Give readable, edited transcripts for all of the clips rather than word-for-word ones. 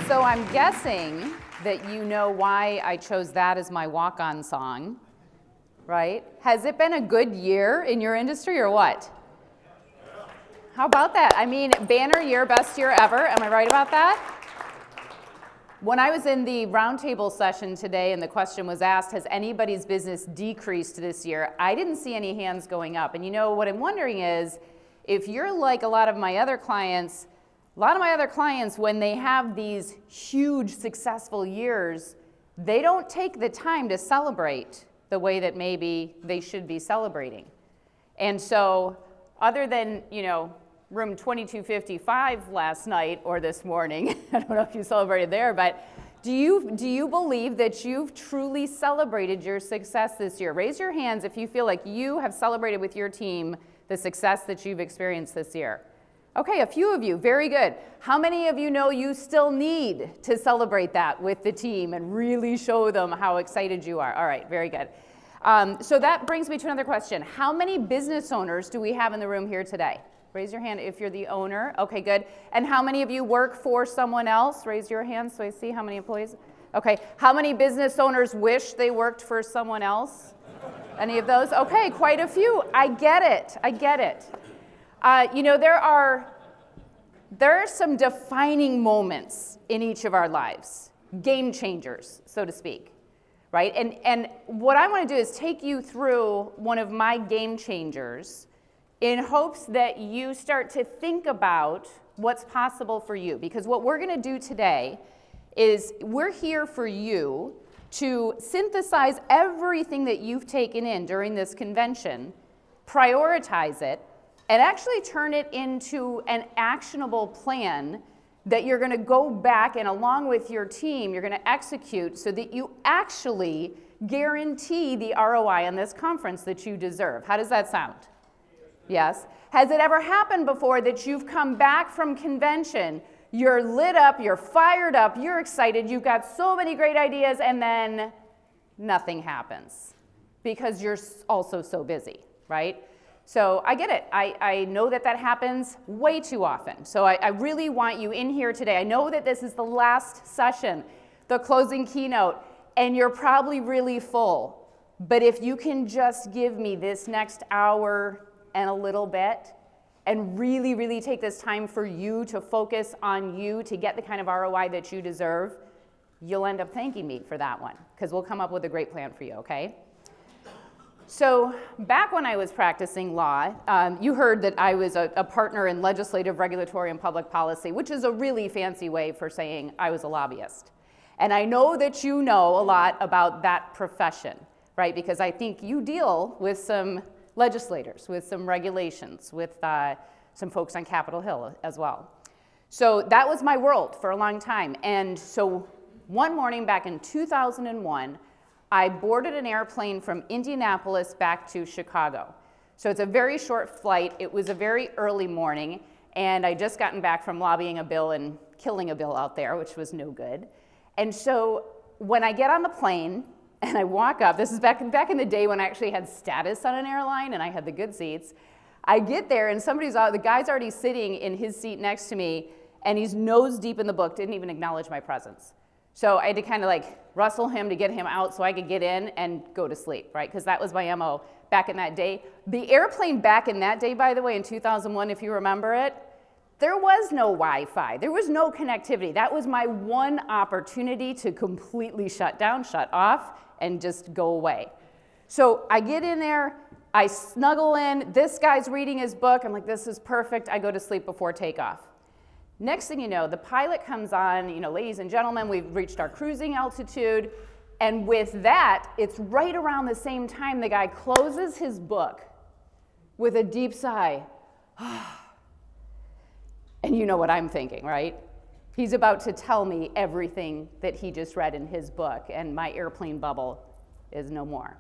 So I'm guessing that you know why I chose that as my walk-on song, right? Has it been a good year in your industry or what? How about that? I mean, banner year, best year ever. Am I right about that? When I was in the roundtable session today and the question was asked, has anybody's business decreased this year? I didn't see any hands going up. And you know, what I'm wondering is, if you're like a lot of my other clients, when they have these huge successful years, they don't take the time to celebrate the way that maybe they should be celebrating. And so, other than, you know, room 2255 last night or this morning, I don't know if you celebrated there, but do you believe that you've truly celebrated your success this year? Raise your hands if you feel like you have celebrated with your team the success that you've experienced this year. Okay, a few of you, very good. How many of you know you still need to celebrate that with the team and really show them how excited you are? All right, very good. So that brings me to another question. How many business owners do we have in the room here today? Raise your hand if you're the owner. Okay, good. And how many of you work for someone else? Raise your hand so I see how many employees. Okay, how many business owners wish they worked for someone else? Any of those? Okay, quite a few. I get it. You know, there are some defining moments in each of our lives, game changers, so to speak, right? And what I want to do is take you through one of my game changers in hopes that you start to think about what's possible for you. Because what we're going to do today is we're here for you to synthesize everything that you've taken in during this convention, prioritize it, and actually turn it into an actionable plan that you're going to go back and along with your team, you're going to execute so that you actually guarantee the ROI on this conference that you deserve. How does that sound? Yes. Has it ever happened before that you've come back from convention, you're lit up, you're fired up, you're excited, you've got so many great ideas, and then nothing happens because you're also so busy, right? So I get it. I know that happens way too often. So I really want you in here today. I know that this is the last session, the closing keynote, and you're probably really full. But if you can just give me this next hour and a little bit and really, really take this time for you to focus on you to get the kind of ROI that you deserve, you'll end up thanking me for that one because we'll come up with a great plan for you, okay? So back when I was practicing law, you heard that I was a partner in legislative, regulatory, and public policy, which is a really fancy way for saying I was a lobbyist. And I know that you know a lot about that profession, right? Because I think you deal with some legislators, with some regulations, with some folks on Capitol Hill as well. So that was my world for a long time. And so one morning back in 2001, I boarded an airplane from Indianapolis back to Chicago. So it's a very short flight. It was a very early morning, and I just gotten back from lobbying a bill and killing a bill out there, which was no good. And so when I get on the plane and I walk up, this is back in the day when I actually had status on an airline and I had the good seats. I get there and the guy's already sitting in his seat next to me, and he's nose deep in the book, didn't even acknowledge my presence. So I had to kind of like rustle him to get him out so I could get in and go to sleep, right? Because that was my MO back in that day. The airplane back in that day, by the way, in 2001, if you remember it, there was no Wi-Fi. There was no connectivity. That was my one opportunity to completely shut down, shut off, and just go away. So I get in there, I snuggle in, this guy's reading his book, I'm like, this is perfect, I go to sleep before takeoff. Next thing you know, the pilot comes on, you know, ladies and gentlemen, we've reached our cruising altitude, and with that, it's right around the same time the guy closes his book with a deep sigh. And you know what I'm thinking, right? He's about to tell me everything that he just read in his book, and my airplane bubble is no more.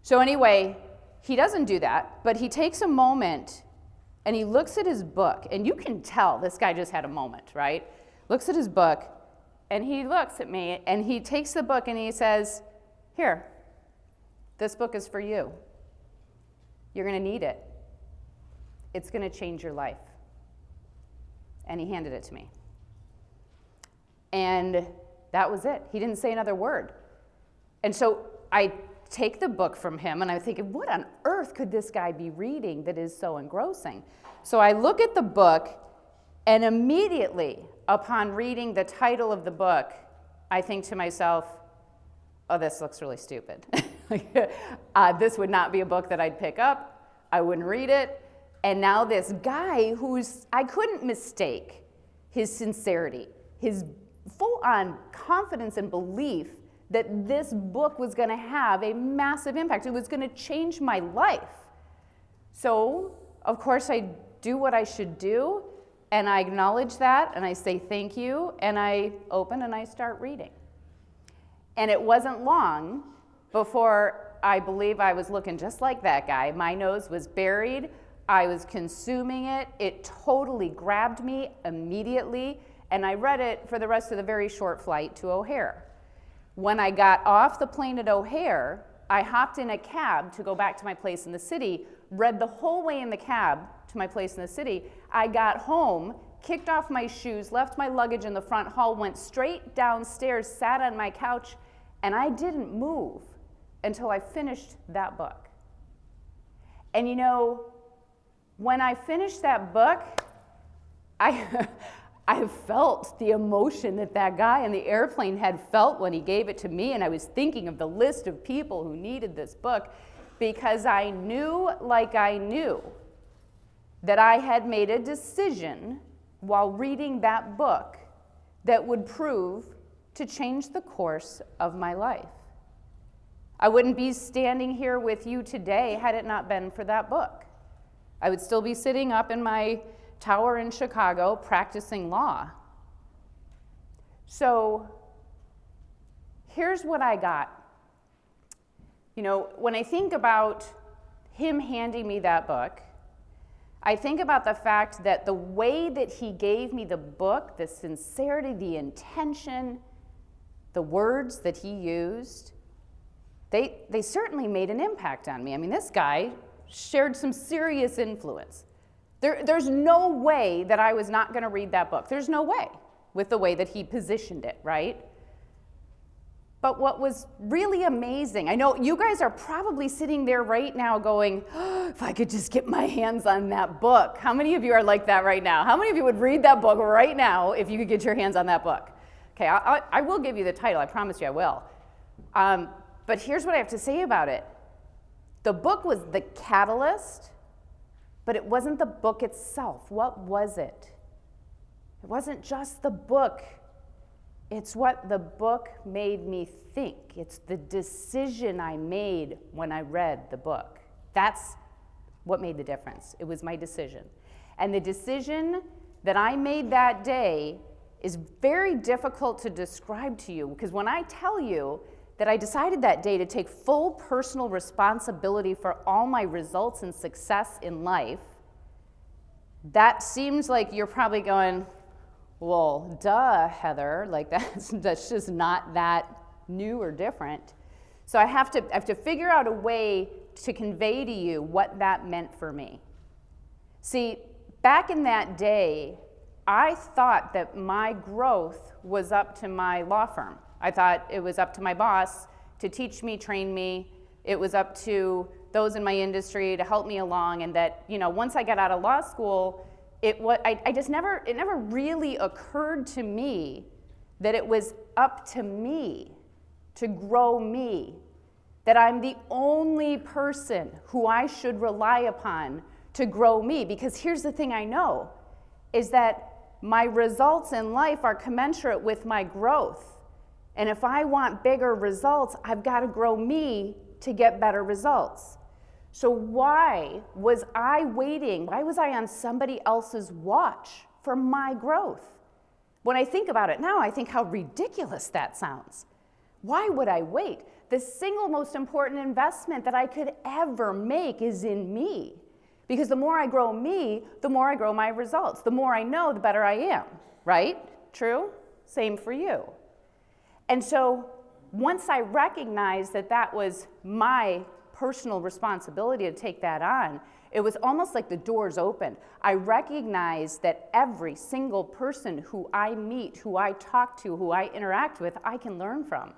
So anyway, he doesn't do that, but he takes a moment and he looks at his book, and you can tell this guy just had a moment, right? Looks at his book, and he looks at me, and he takes the book and he says, here, this book is for you. You're gonna need it. It's gonna change your life. And he handed it to me. And that was it. He didn't say another word. And so I take the book from him, and I'm thinking, what on earth could this guy be reading that is so engrossing? So I look at the book, and immediately upon reading the title of the book, I think to myself, oh, this looks really stupid. This would not be a book that I'd pick up. I wouldn't read it. And now this guy I couldn't mistake his sincerity, his full-on confidence and belief that this book was going to have a massive impact. It was going to change my life. So, of course, I do what I should do, and I acknowledge that, and I say thank you, and I open and I start reading. And it wasn't long before I believe I was looking just like that guy. My nose was buried. I was consuming it. It totally grabbed me immediately, and I read it for the rest of the very short flight to O'Hare. When I got off the plane at O'Hare, I hopped in a cab to go back to my place in the city, read the whole way in the cab to my place in the city. I got home, kicked off my shoes, left my luggage in the front hall, went straight downstairs, sat on my couch, and I didn't move until I finished that book. And you know, when I finished that book, I felt the emotion that that guy in the airplane had felt when he gave it to me, and I was thinking of the list of people who needed this book, because I knew, like I knew, that I had made a decision while reading that book that would prove to change the course of my life. I wouldn't be standing here with you today had it not been for that book. I would still be sitting up in my tower in Chicago practicing law. So here's what I got. You know, when I think about him handing me that book, I think about the fact that the way that he gave me the book, the sincerity, the intention, the words that he used, they certainly made an impact on me. I mean, this guy shared some serious influence. There's no way that I was not going to read that book. There's no way, with the way that he positioned it, right? But what was really amazing, I know you guys are probably sitting there right now going, oh, if I could just get my hands on that book. How many of you are like that right now? How many of you would read that book right now if you could get your hands on that book? Okay, I will give you the title. I promise you I will. But here's what I have to say about it. The book was the catalyst, but it wasn't the book itself. What was it? It wasn't just the book. It's what the book made me think. It's the decision I made when I read the book. That's what made the difference. It was my decision. And the decision that I made that day is very difficult to describe to you, because when I tell you that I decided that day to take full personal responsibility for all my results and success in life, that seems like you're probably going, well, duh, Heather, like that's just not that new or different. So I have to figure out a way to convey to you what that meant for me. See, back in that day, I thought that my growth was up to my law firm. I thought it was up to my boss to teach me, train me. It was up to those in my industry to help me along, and that, you know, once I got out of law school, it never really occurred to me that it was up to me to grow me, that I'm the only person who I should rely upon to grow me. Because here's the thing I know, is that my results in life are commensurate with my growth. And if I want bigger results, I've got to grow me to get better results. So why was I waiting? Why was I on somebody else's watch for my growth? When I think about it now, I think how ridiculous that sounds. Why would I wait? The single most important investment that I could ever make is in me. Because the more I grow me, the more I grow my results. The more I know, the better I am, right? True? Same for you. And so once I recognized that that was my personal responsibility to take that on, it was almost like the doors opened. I recognized that every single person who I meet, who I talk to, who I interact with, I can learn from.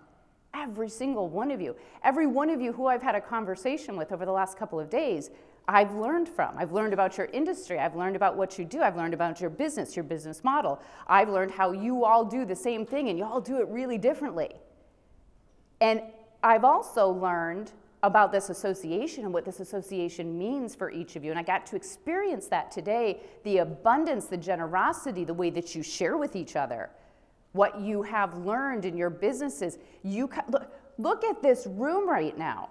Every single one of you. Every one of you who I've had a conversation with over the last couple of days, I've learned from. I've learned about your industry. I've learned about what you do. I've learned about your business model. I've learned how you all do the same thing and you all do it really differently. And I've also learned about this association and what this association means for each of you. And I got to experience that today, the abundance, the generosity, the way that you share with each other, what you have learned in your businesses. Look at this room right now.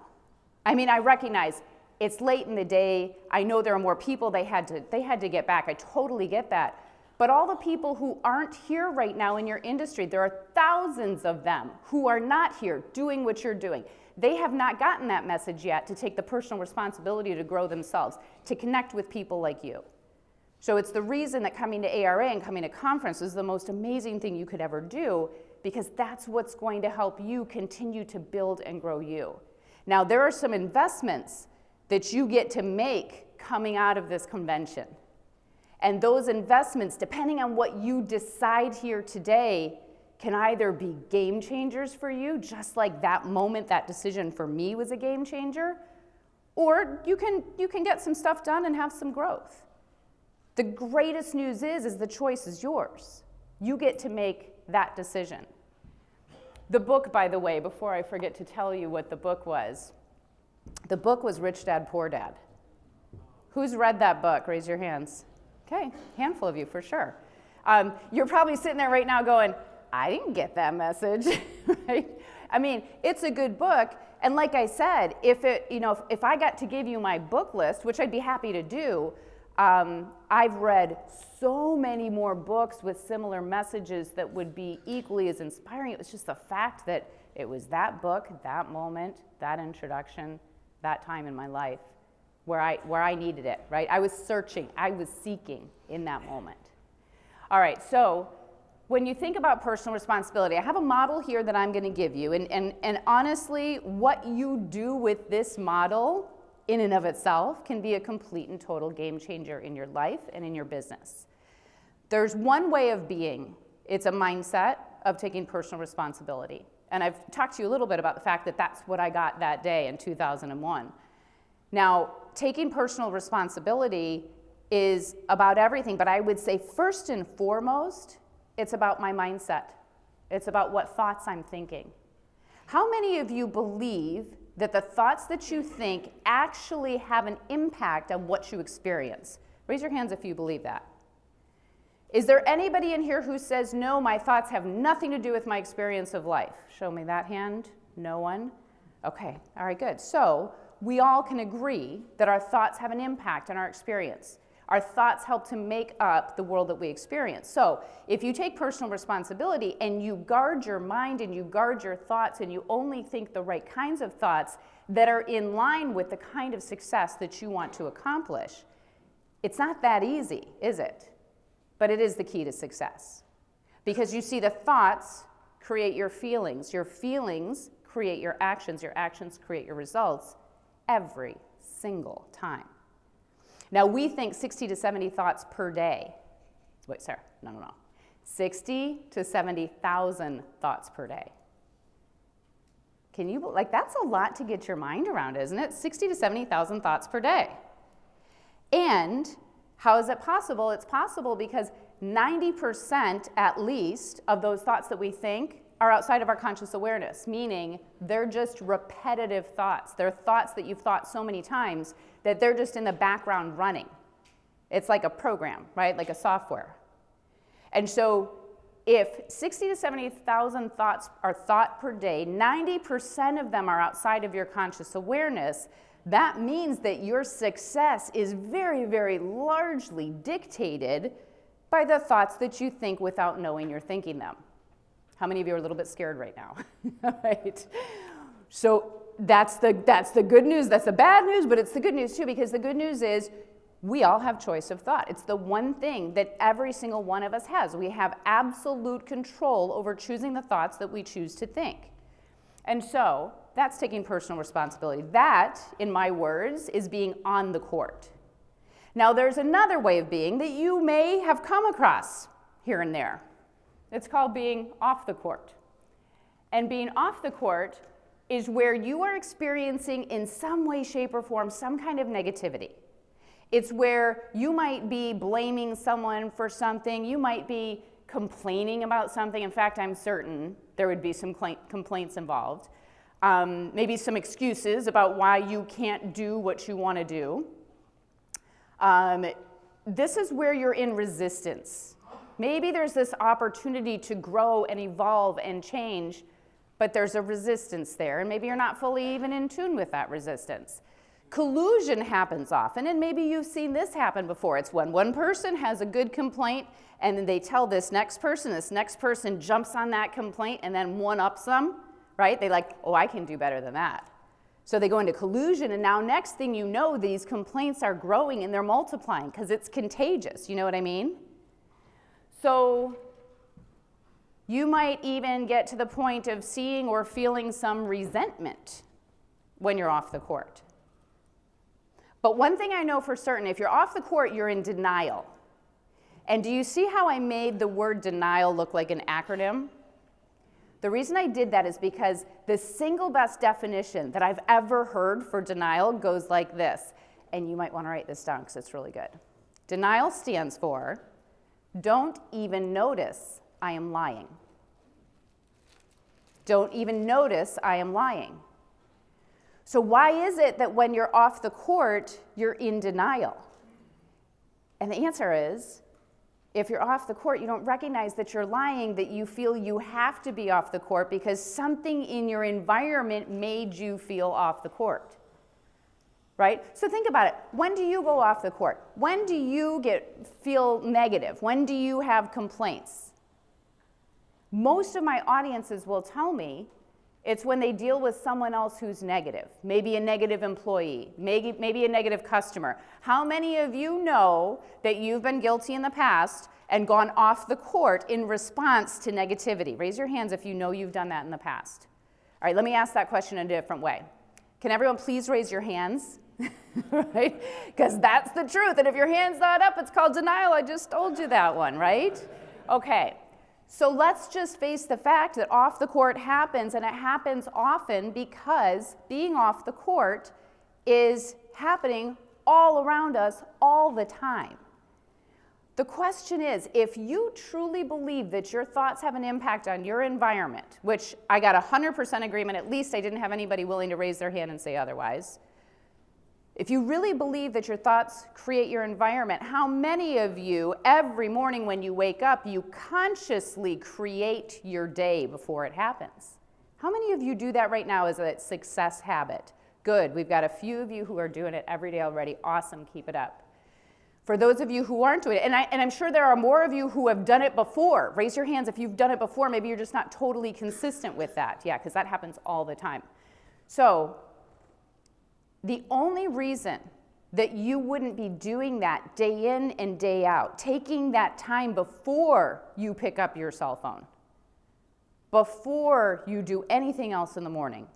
I mean, I recognize it's late in the day. I know there are more people they had to get back. I totally get that. But all the people who aren't here right now in your industry, there are thousands of them who are not here doing what you're doing. They have not gotten that message yet to take the personal responsibility to grow themselves, to connect with people like you. So it's the reason that coming to ARA and coming to conference is the most amazing thing you could ever do, because that's what's going to help you continue to build and grow you. Now, there are some investments that you get to make coming out of this convention. And those investments, depending on what you decide here today, can either be game changers for you, just like that moment, that decision for me was a game changer, or you can get some stuff done and have some growth. The greatest news is the choice is yours. You get to make that decision. The book, by the way, before I forget to tell you what the book was Rich Dad, Poor Dad. Who's read that book? Raise your hands. Okay, handful of you for sure. You're probably sitting there right now going, I didn't get that message, right? I mean, it's a good book, and like I said, if I got to give you my book list, which I'd be happy to do, I've read so many more books with similar messages that would be equally as inspiring. It was just the fact that it was that book, that moment, that introduction, that time in my life where I needed it, right? I was searching, I was seeking in that moment. All right, so when you think about personal responsibility, I have a model here that I'm going to give you, and honestly, what you do with this model in and of itself can be a complete and total game changer in your life and in your business. There's one way of being. It's a mindset of taking personal responsibility. And I've talked to you a little bit about the fact that that's what I got that day in 2001. Now, taking personal responsibility is about everything, but I would say first and foremost, it's about my mindset. It's about what thoughts I'm thinking. How many of you believe that the thoughts that you think actually have an impact on what you experience? Raise your hands if you believe that. Is there anybody in here who says, no, my thoughts have nothing to do with my experience of life? Show me that hand. No one? Okay, all right, good. So we all can agree that our thoughts have an impact on our experience. Our thoughts help to make up the world that we experience. So if you take personal responsibility and you guard your mind and you guard your thoughts and you only think the right kinds of thoughts that are in line with the kind of success that you want to accomplish, it's not that easy, is it? But it is the key to success. Because you see, the thoughts create your feelings create your actions create your results every single time. Now, we think 60 to 70 thoughts per day. Wait, Sarah, no. 60 to 70,000 thoughts per day. Can you, that's a lot to get your mind around, isn't it? 60 to 70,000 thoughts per day. And how is it possible? It's possible because 90% at least of those thoughts that we think are outside of our conscious awareness, meaning they're just repetitive thoughts. They're thoughts that you've thought so many times that they're just in the background running. It's like a program, right? Like a software. And so if 60 to 70,000 thoughts are thought per day, 90% of them are outside of your conscious awareness, that means that your success is very, very largely dictated by the thoughts that you think without knowing you're thinking them. How many of you are a little bit scared right now? Right? So that's the good news. That's the bad news, but it's the good news too, because the good news is we all have choice of thought. It's the one thing that every single one of us has. We have absolute control over choosing the thoughts that we choose to think. And so that's taking personal responsibility. That, in my words, is being on the court. Now, there's another way of being that you may have come across here and there. It's called being off the court. And being off the court is where you are experiencing in some way, shape, or form some kind of negativity. It's where you might be blaming someone for something. You might be complaining about something. In fact, I'm certain there would be some complaints involved. Maybe some excuses about why you can't do what you want to do. This is where you're in resistance. Maybe there's this opportunity to grow and evolve and change, but there's a resistance there, and maybe you're not fully even in tune with that resistance. Collusion happens often, and maybe you've seen this happen before. It's when one person has a good complaint, and then they tell this next person jumps on that complaint and then one-ups them, right? They like, oh, I can do better than that. So they go into collusion, and now next thing you know, these complaints are growing and they're multiplying because it's contagious, you know what I mean? So you might even get to the point of seeing or feeling some resentment when you're off the court. But one thing I know for certain, if you're off the court, you're in denial. And do you see how I made the word denial look like an acronym? The reason I did that is because the single best definition that I've ever heard for denial goes like this. And you might want to write this down because it's really good. Denial stands for, don't even notice I am lying. Don't even notice I am lying. So why is it that when you're off the court, you're in denial? And the answer is, if you're off the court, you don't recognize that you're lying, that you feel you have to be off the court because something in your environment made you feel off the court. Right? So think about it. When do you go off the court? When do you feel negative? When do you have complaints? Most of my audiences will tell me it's when they deal with someone else who's negative, maybe a negative employee, maybe a negative customer. How many of you know that you've been guilty in the past and gone off the court in response to negativity? Raise your hands if you know you've done that in the past. All right, let me ask that question in a different way. Can everyone please raise your hands? Right? Because that's the truth. And if your hand's not up, it's called denial. I just told you that one, right? Okay. So let's just face the fact that off the court happens, and it happens often because being off the court is happening all around us all the time. The question is, if you truly believe that your thoughts have an impact on your environment, which I got 100% agreement, at least I didn't have anybody willing to raise their hand and say otherwise. If you really believe that your thoughts create your environment, how many of you, every morning when you wake up, you consciously create your day before it happens? How many of you do that right now as a success habit? Good, we've got a few of you who are doing it every day already. Awesome, keep it up. For those of you who aren't doing it, and I'm sure there are more of you who have done it before. Raise your hands if you've done it before. Maybe you're just not totally consistent with that. Yeah, because that happens all the time. So, the only reason that you wouldn't be doing that day in and day out, taking that time before you pick up your cell phone, before you do anything else in the morning,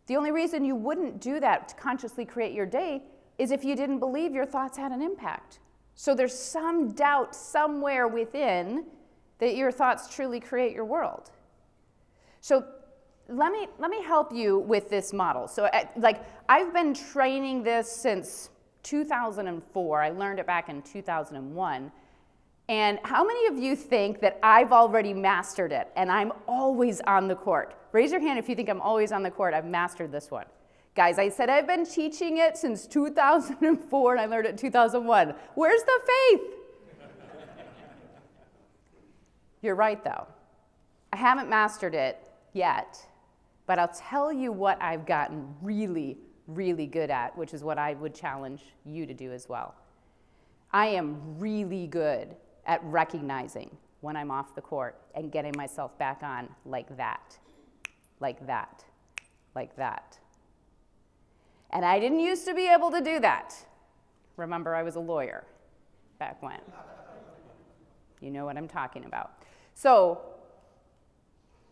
the only reason you wouldn't do that to consciously create your day is if you didn't believe your thoughts had an impact. So there's some doubt somewhere within that your thoughts truly create your world. So let me help you with this model. So I've been training this since 2004. I learned it back in 2001. And how many of you think that I've already mastered it and I'm always on the court? Raise your hand if you think I'm always on the court. I've mastered this one. Guys, I said I've been teaching it since 2004 and I learned it in 2001. Where's the faith? You're right though. I haven't mastered it yet. But I'll tell you what I've gotten really, really good at, which is what I would challenge you to do as well. I am really good at recognizing when I'm off the court and getting myself back on like that, like that, like that. And I didn't used to be able to do that. Remember, I was a lawyer back when. You know what I'm talking about. So,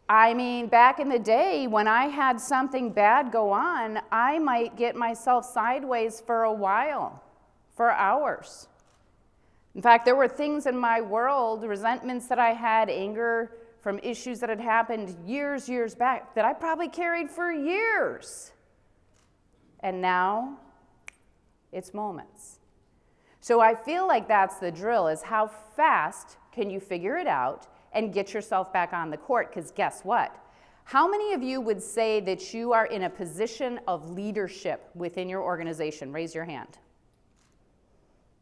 I mean, back in the day, when I had something bad go on, I might get myself sideways for a while, for hours. In fact, there were things in my world, resentments that I had, anger from issues that had happened years back that I probably carried for years. And now, it's moments. So I feel like that's the drill, is how fast can you figure it out and get yourself back on the court? Because guess what? How many of you would say that you are in a position of leadership within your organization? Raise your hand.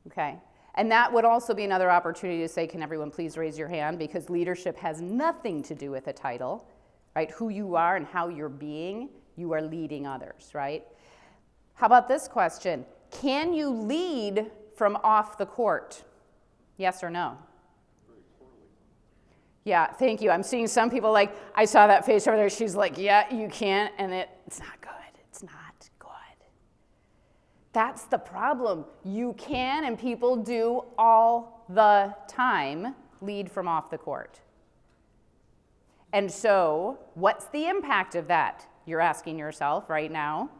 Okay. And that would also be another opportunity to say, can everyone please raise your hand? Because leadership has nothing to do with a title, right? Who you are and how you're being, you are leading others, right? How about this question? Can you lead from off the court? Yes or no? Yeah, thank you. I'm seeing some people like, I saw that face over there. She's like, yeah, you can't, and it's not good. It's not good. That's the problem. You can, and people do all the time, lead from off the court. And so, what's the impact of that? You're asking yourself right now.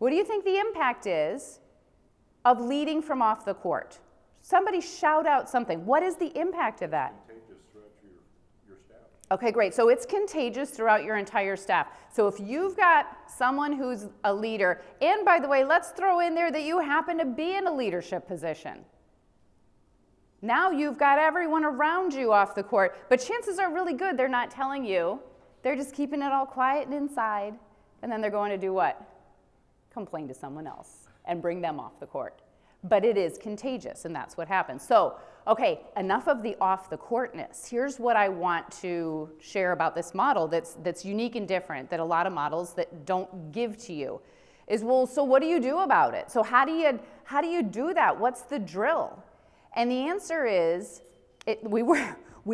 What do you think the impact is of leading from off the court? Somebody shout out something. What is the impact of that? Contagious throughout your staff. Okay, great. So it's contagious throughout your entire staff. So if you've got someone who's a leader, and by the way, let's throw in there that you happen to be in a leadership position. Now you've got everyone around you off the court, but chances are really good they're not telling you. They're just keeping it all quiet and inside, and then they're going to do what? Complain to someone else and bring them off the court. But it is contagious, and that's what happens. So, okay, enough of the off the courtness. Here's what I want to share about this model that's unique and different, that a lot of models that don't give to you. Is, well, so what do you do about it? So how do you do that? What's the drill? And the answer is, we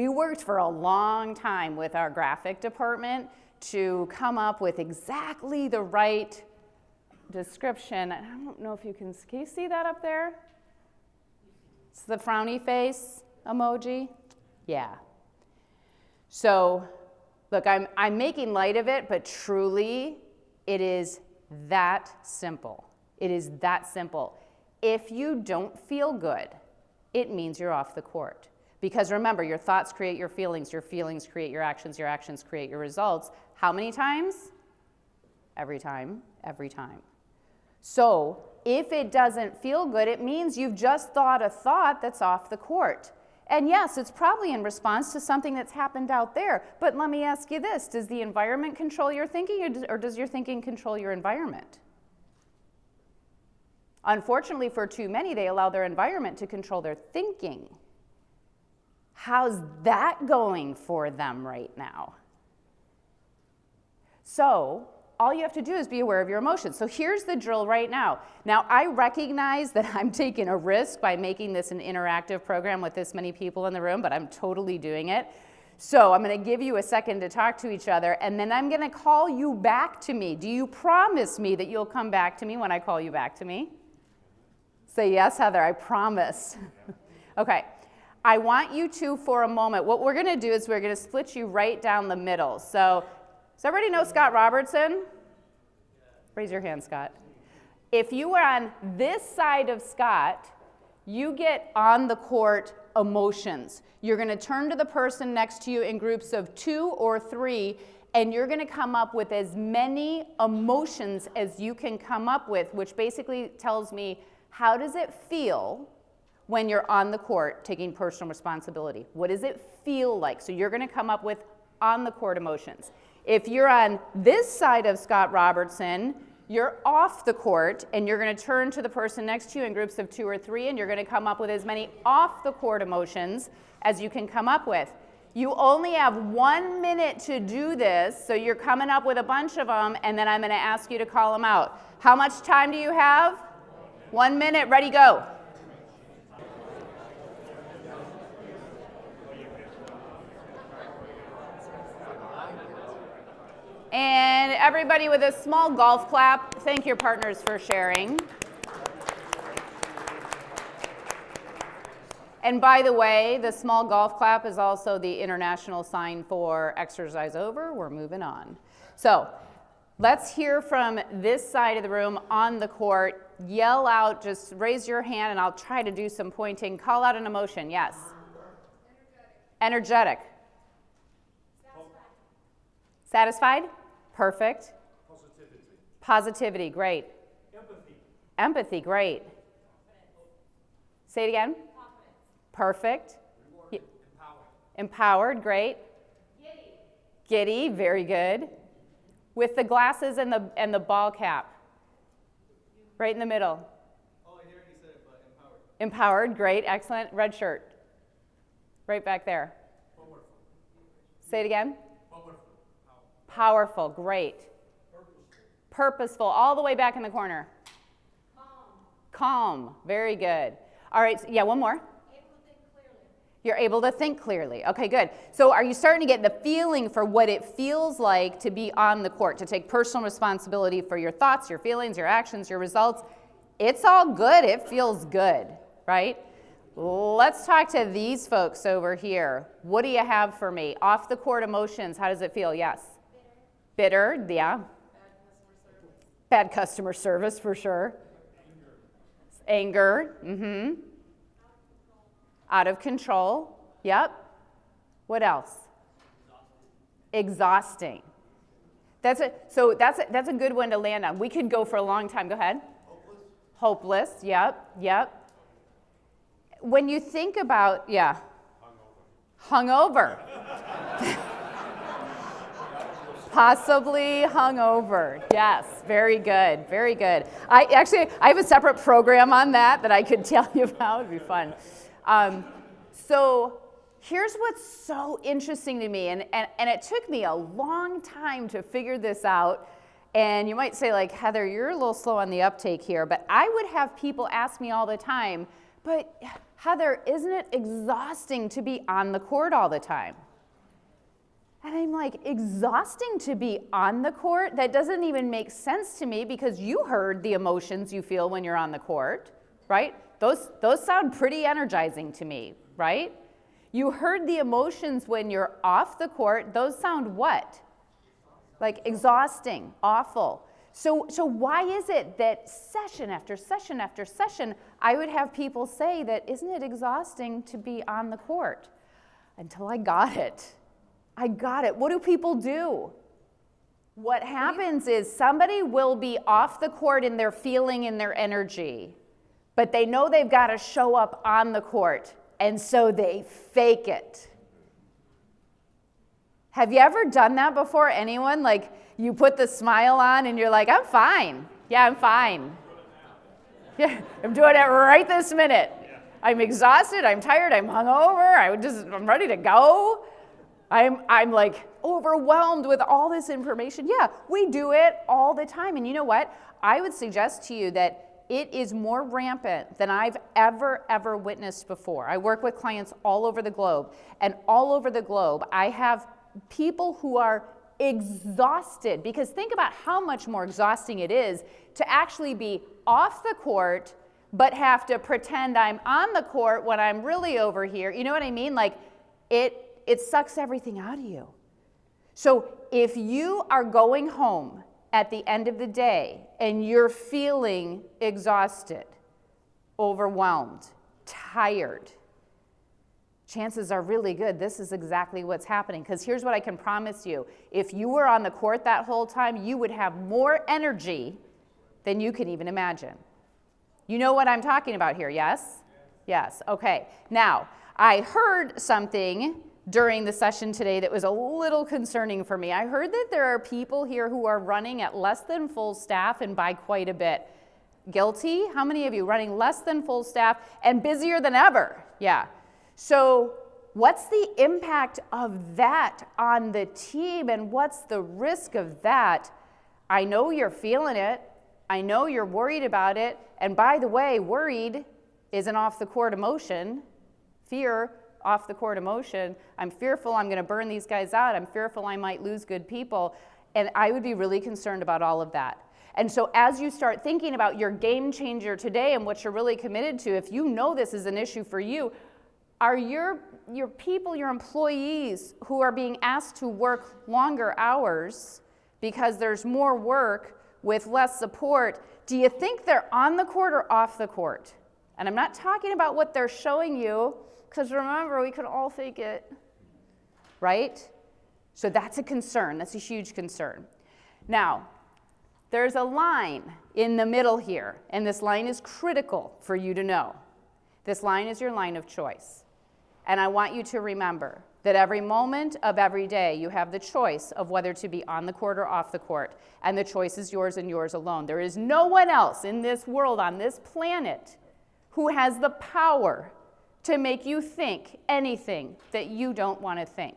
worked for a long time with our graphic department to come up with exactly the right description. I don't know if you can you see that up there? It's the frowny face emoji. Yeah. So, look, I'm making light of it, but truly, it is that simple. It is that simple. If you don't feel good, it means you're off the court. Because remember, your thoughts create your feelings create your actions create your results. How many times? Every time, every time. So if it doesn't feel good, it means you've just thought a thought that's off the court. And yes, it's probably in response to something that's happened out there. But let me ask you this, does the environment control your thinking, or does your thinking control your environment? Unfortunately, for too many, they allow their environment to control their thinking. How's that going for them right now? So, all you have to do is be aware of your emotions. So here's the drill right now. Now, I recognize that I'm taking a risk by making this an interactive program with this many people in the room, but I'm totally doing it. So I'm going to give you a second to talk to each other, and then I'm going to call you back to me. Do you promise me that you'll come back to me when I call you back to me? Say yes, Heather, I promise. Okay. I want you to, for a moment, what we're going to do is we're going to split you right down the middle. So, does everybody know Scott Robertson? Raise your hand, Scott. If you were on this side of Scott, you get on the court emotions. You're going to turn to the person next to you in groups of 2 or 3, and you're going to come up with as many emotions as you can come up with, which basically tells me, how does it feel when you're on the court taking personal responsibility? What does it feel like? So you're going to come up with on the court emotions. If you're on this side of Scott Robertson, you're off the court, and you're going to turn to the person next to you in groups of 2 or 3, and you're going to come up with as many off the court emotions as you can come up with. You only have 1 minute to do this, so you're coming up with a bunch of them, and then I'm going to ask you to call them out. How much time do you have? 1 minute. Ready, go. And everybody with a small golf clap, thank your partners for sharing. And by the way, the small golf clap is also the international sign for exercise over. We're moving on. So let's hear from this side of the room on the court. yell out, just raise your hand and I'll try to do some pointing. Call out an emotion, yes. Energetic. Satisfied? Perfect. Positivity, great. Empathy, great. Say it again. Perfect. Empowered, great. Giddy, very good. With the glasses and the ball cap. Right in the middle. Oh, I hear you said it, but empowered. Empowered, great, excellent. Red shirt. Right back there. Powerful. Say it again. Powerful. Powerful, great. Purposeful, all the way back in the corner. Calm, very good. All right, yeah, one more. You're able to think clearly. Okay, good. So are you starting to get the feeling for what it feels like to be on the court, to take personal responsibility for your thoughts, your feelings, your actions, your results? It's all good. It feels good, right? Let's talk to these folks over here. What do you have for me? Off the court emotions, how does it feel? Yes. Bitter, yeah. Bad customer service for sure. Anger, mm-hmm. Out of control. Yep. What else? Exhausting. That's a good one to land on. We could go for a long time. Go ahead. Hopeless. Yep. When you think about, yeah. Hungover. Possibly hungover. Yes, very good. I have a separate program on that I could tell you about. It'd be fun. So here's what's so interesting to me, and it took me a long time to figure this out, and you might say, like, Heather, you're a little slow on the uptake here, but I would have people ask me all the time, but Heather, isn't it exhausting to be on the court all the time? And I'm like, exhausting to be on the court? That doesn't even make sense to me, because you heard the emotions you feel when you're on the court, right? Those sound pretty energizing to me, right? You heard the emotions when you're off the court. Those sound what? Like exhausting, awful. So why is it that session after session after session, I would have people say that, isn't it exhausting to be on the court? Until I got it. What do people do? What happens is somebody will be off the court in their feeling and their energy, but they know they've got to show up on the court, and so they fake it. Have you ever done that before, anyone? Like, you put the smile on and you're like, I'm fine. Yeah, I'm fine. Yeah, I'm doing it right this minute. I'm exhausted, I'm tired, I'm hungover, I'm ready to go. I'm like overwhelmed with all this information. Yeah, we do it all the time. And you know what? I would suggest to you that it is more rampant than I've ever witnessed before. I work with clients all over the globe, and all over the globe, I have people who are exhausted, because think about how much more exhausting it is to actually be off the court, but have to pretend I'm on the court when I'm really over here. You know what I mean? Like, it sucks everything out of you. So if you are going home at the end of the day and you're feeling exhausted, overwhelmed, tired, chances are really good this is exactly what's happening. Because here's what I can promise you. If you were on the court that whole time, you would have more energy than you can even imagine. You know what I'm talking about here, yes? Yes, okay. Now, I heard something during the session today that was a little concerning for me. I heard that there are people here who are running at less than full staff and by quite a bit. Guilty? How many of you running less than full staff and busier than ever? Yeah. So what's the impact of that on the team, and what's the risk of that? I know you're feeling it. I know you're worried about it. And by the way, worried is an off-the-court emotion. Fear, off-the-court emotion. I'm fearful I'm going to burn these guys out. I'm fearful I might lose good people. And I would be really concerned about all of that. And so as you start thinking about your game changer today and what you're really committed to, if you know this is an issue for you, are your people, your employees who are being asked to work longer hours because there's more work with less support, Do you think they're on the court or off the court? And I'm not talking about what they're showing you, because remember, we can all fake it, right? So that's a concern. That's a huge concern. Now, there's a line in the middle here, and this line is critical for you to know. This line is your line of choice. And I want you to remember that every moment of every day you have the choice of whether to be on the court or off the court, and the choice is yours and yours alone. There is no one else in this world, on this planet, who has the power to make you think anything that you don't want to think.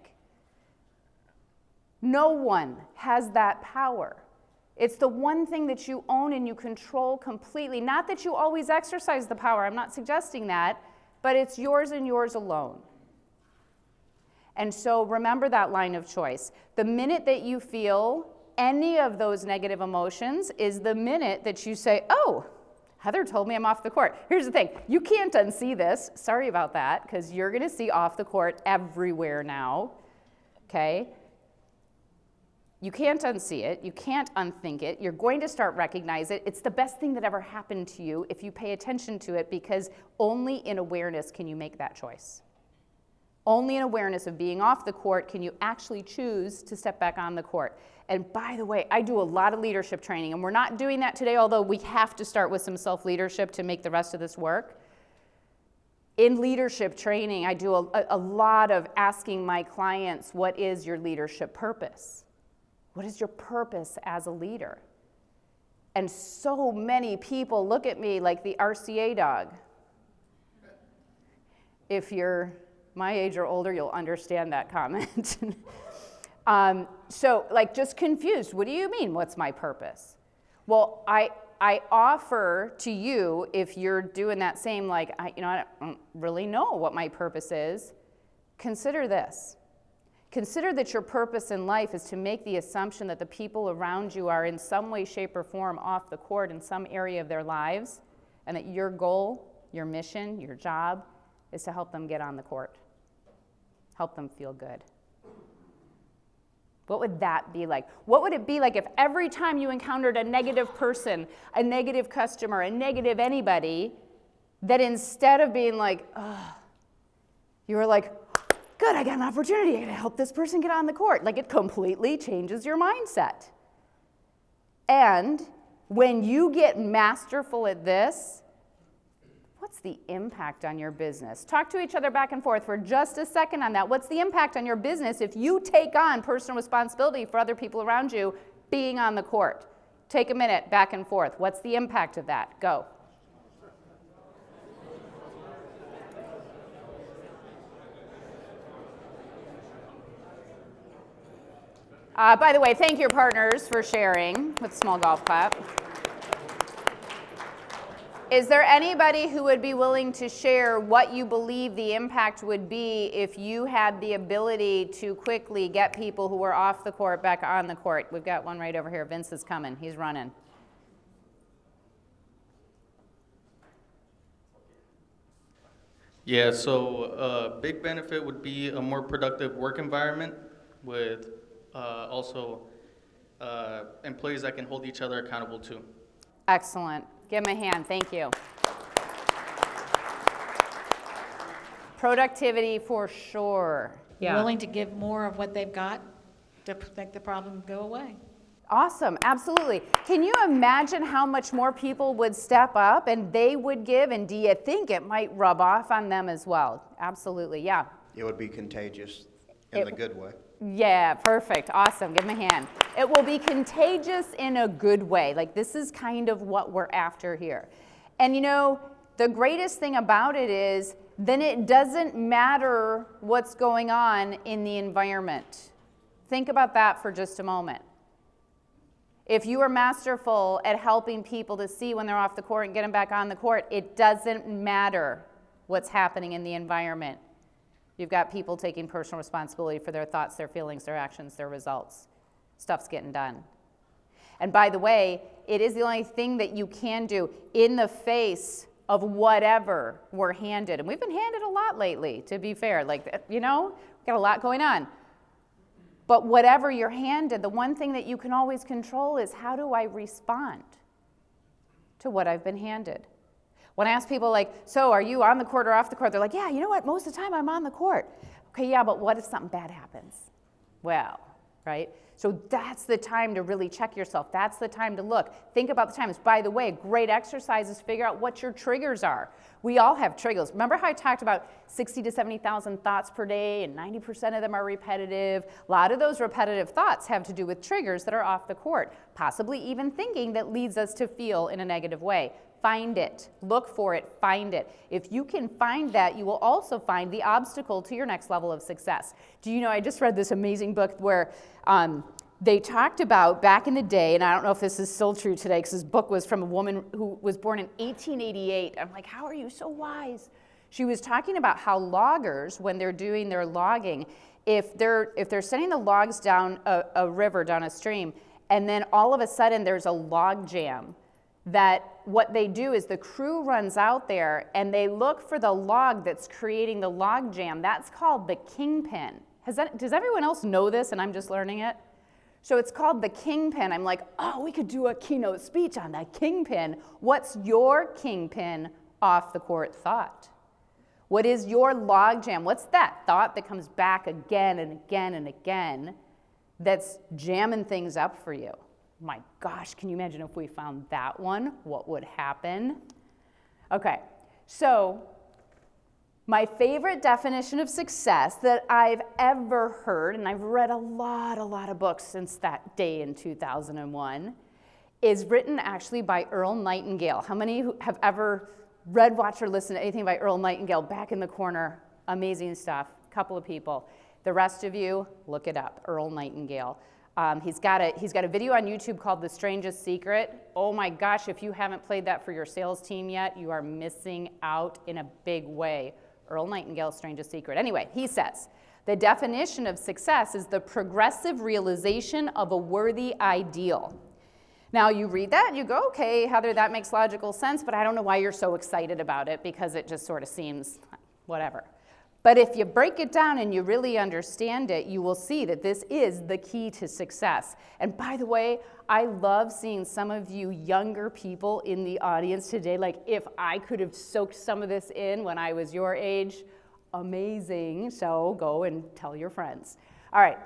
No one has that power. It's the one thing that you own and you control completely. Not that you always exercise the power, I'm not suggesting that, but it's yours and yours alone. And so remember that line of choice. The minute that you feel any of those negative emotions is the minute that you say, oh, Heather told me I'm off the court. Here's the thing, you can't unsee this. Sorry about that, because you're going to see off the court everywhere now, okay? You can't unsee it. You can't unthink it. You're going to start recognize it. It's the best thing that ever happened to you if you pay attention to it, because only in awareness can you make that choice. Only in awareness of being off the court can you actually choose to step back on the court. And by the way, I do a lot of leadership training, and we're not doing that today, although we have to start with some self-leadership to make the rest of this work. In leadership training, I do a lot of asking my clients, what is your leadership purpose? What is your purpose as a leader? And so many people look at me like the RCA dog. If you're my age or older, you'll understand that comment. So, like, just confused. What do you mean, what's my purpose? Well, I offer to you, if you're doing that same, like, I don't really know what my purpose is, consider this. Consider that your purpose in life is to make the assumption that the people around you are in some way, shape, or form off the court in some area of their lives, and that your goal, your mission, your job is to help them get on the court. Help them feel good. What would that be like? What would it be like if every time you encountered a negative person, a negative customer, a negative anybody, that instead of being like, ugh, you were like, good, I got an opportunity to help this person get on the court. Like, it completely changes your mindset. And when you get masterful at this, what's the impact on your business? Talk to each other back and forth for just a second on that. What's the impact on your business if you take on personal responsibility for other people around you being on the court? Take a minute, back and forth. What's the impact of that? Go. By the way, thank your partners for sharing with small golf clap. Is there anybody who would be willing to share what you believe the impact would be if you had the ability to quickly get people who were off the court back on the court? We've got one right over here. Vince is coming. He's running. Yeah, so a big benefit would be a more productive work environment with also employees that can hold each other accountable too. Excellent. Give him a hand. Thank you. Productivity for sure. Yeah. Willing to give more of what they've got to make the problem go away. Awesome. Absolutely. Can you imagine how much more people would step up and they would give? And do you think it might rub off on them as well? Absolutely. Yeah. It would be contagious in the good way. Yeah, perfect. Awesome. Give him a hand. It will be contagious in a good way. Like, this is kind of what we're after here. And you know, the greatest thing about it is then it doesn't matter what's going on in the environment. Think about that for just a moment. If you are masterful at helping people to see when they're off the court and get them back on the court, it doesn't matter what's happening in the environment. You've got people taking personal responsibility for their thoughts, their feelings, their actions, their results. Stuff's getting done. And by the way, it is the only thing that you can do in the face of whatever we're handed. And we've been handed a lot lately, to be fair. Like, you know, we've got a lot going on. But whatever you're handed, the one thing that you can always control is, how do I respond? to what I've been handed. When I ask people like, so are you on the court or off the court? They're like, yeah, you know what? Most of the time I'm on the court. Okay, yeah, but what if something bad happens? Well, right? So that's the time to really check yourself. That's the time to look. Think about the times. By the way, great exercise is figure out what your triggers are. We all have triggers. Remember how I talked about 60 to 70,000 thoughts per day and 90% of them are repetitive? A lot of those repetitive thoughts have to do with triggers that are off the court, possibly even thinking that leads us to feel in a negative way. Find it, look for it, find it. If you can find that, you will also find the obstacle to your next level of success. Do you know, I just read this amazing book where they talked about back in the day, and I don't know if this is still true today, because this book was from a woman who was born in 1888. I'm like, how are you so wise? She was talking about how loggers, when they're doing their logging, if they're sending the logs down a river, down a stream, and then all of a sudden there's a log jam, that what they do is the crew runs out there and they look for the log that's creating the log jam. That's called the kingpin. Does everyone else know this and I'm just learning it? So it's called the kingpin. I'm like, oh, we could do a keynote speech on the kingpin. What's your kingpin off the court thought? What is your log jam? What's that thought that comes back again and again and again that's jamming things up for you? My gosh, can you imagine if we found that one? What would happen? Okay, so my favorite definition of success that I've ever heard, and I've read a lot of books since that day in 2001, is written actually by Earl Nightingale. How many have ever read, watched, or listened to anything by Earl Nightingale? Back in the corner, amazing stuff, a couple of people. The rest of you, look it up, Earl Nightingale. He's got a video on YouTube called The Strangest Secret. Oh my gosh, if you haven't played that for your sales team yet, you are missing out in a big way. Earl Nightingale's Strangest Secret. Anyway, he says, the definition of success is the progressive realization of a worthy ideal. Now you read that and you go, okay, Heather, that makes logical sense, but I don't know why you're so excited about it because it just sort of seems whatever. But if you break it down and you really understand it, you will see that this is the key to success. And by the way, I love seeing some of you younger people in the audience today. Like, if I could have soaked some of this in when I was your age, amazing. So go and tell your friends. All right.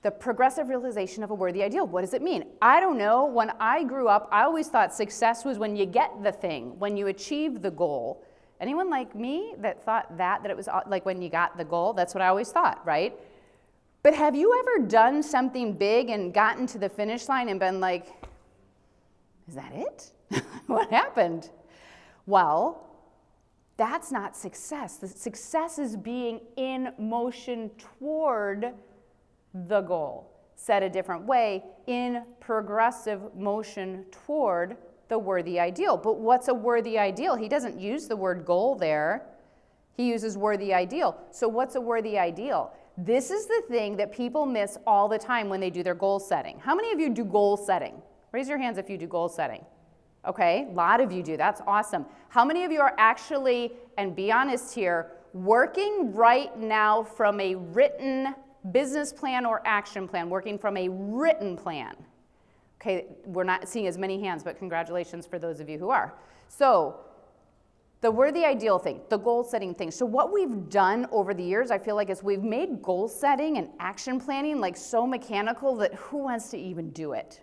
The progressive realization of a worthy ideal. What does it mean? I don't know. When I grew up, I always thought success was when you get the thing, when you achieve the goal. Anyone like me that thought that it was like when you got the goal? That's what I always thought, right? But have you ever done something big and gotten to the finish line and been like, is that it? What happened? Well, that's not success. The success is being in motion toward the goal. Said a different way, in progressive motion toward the worthy ideal. But what's a worthy ideal? He doesn't use the word goal there. He uses worthy ideal. So what's a worthy ideal? This is the thing that people miss all the time when they do their goal setting. How many of you do goal setting? Raise your hands if you do goal setting. Okay, a lot of you do. That's awesome. How many of you are actually, and be honest here, working right now from a written business plan or action plan, working from a written plan? Okay, we're not seeing as many hands, but congratulations for those of you who are. So, the worthy ideal thing, the goal setting thing. So what we've done over the years, I feel like, is we've made goal setting and action planning like so mechanical that who wants to even do it?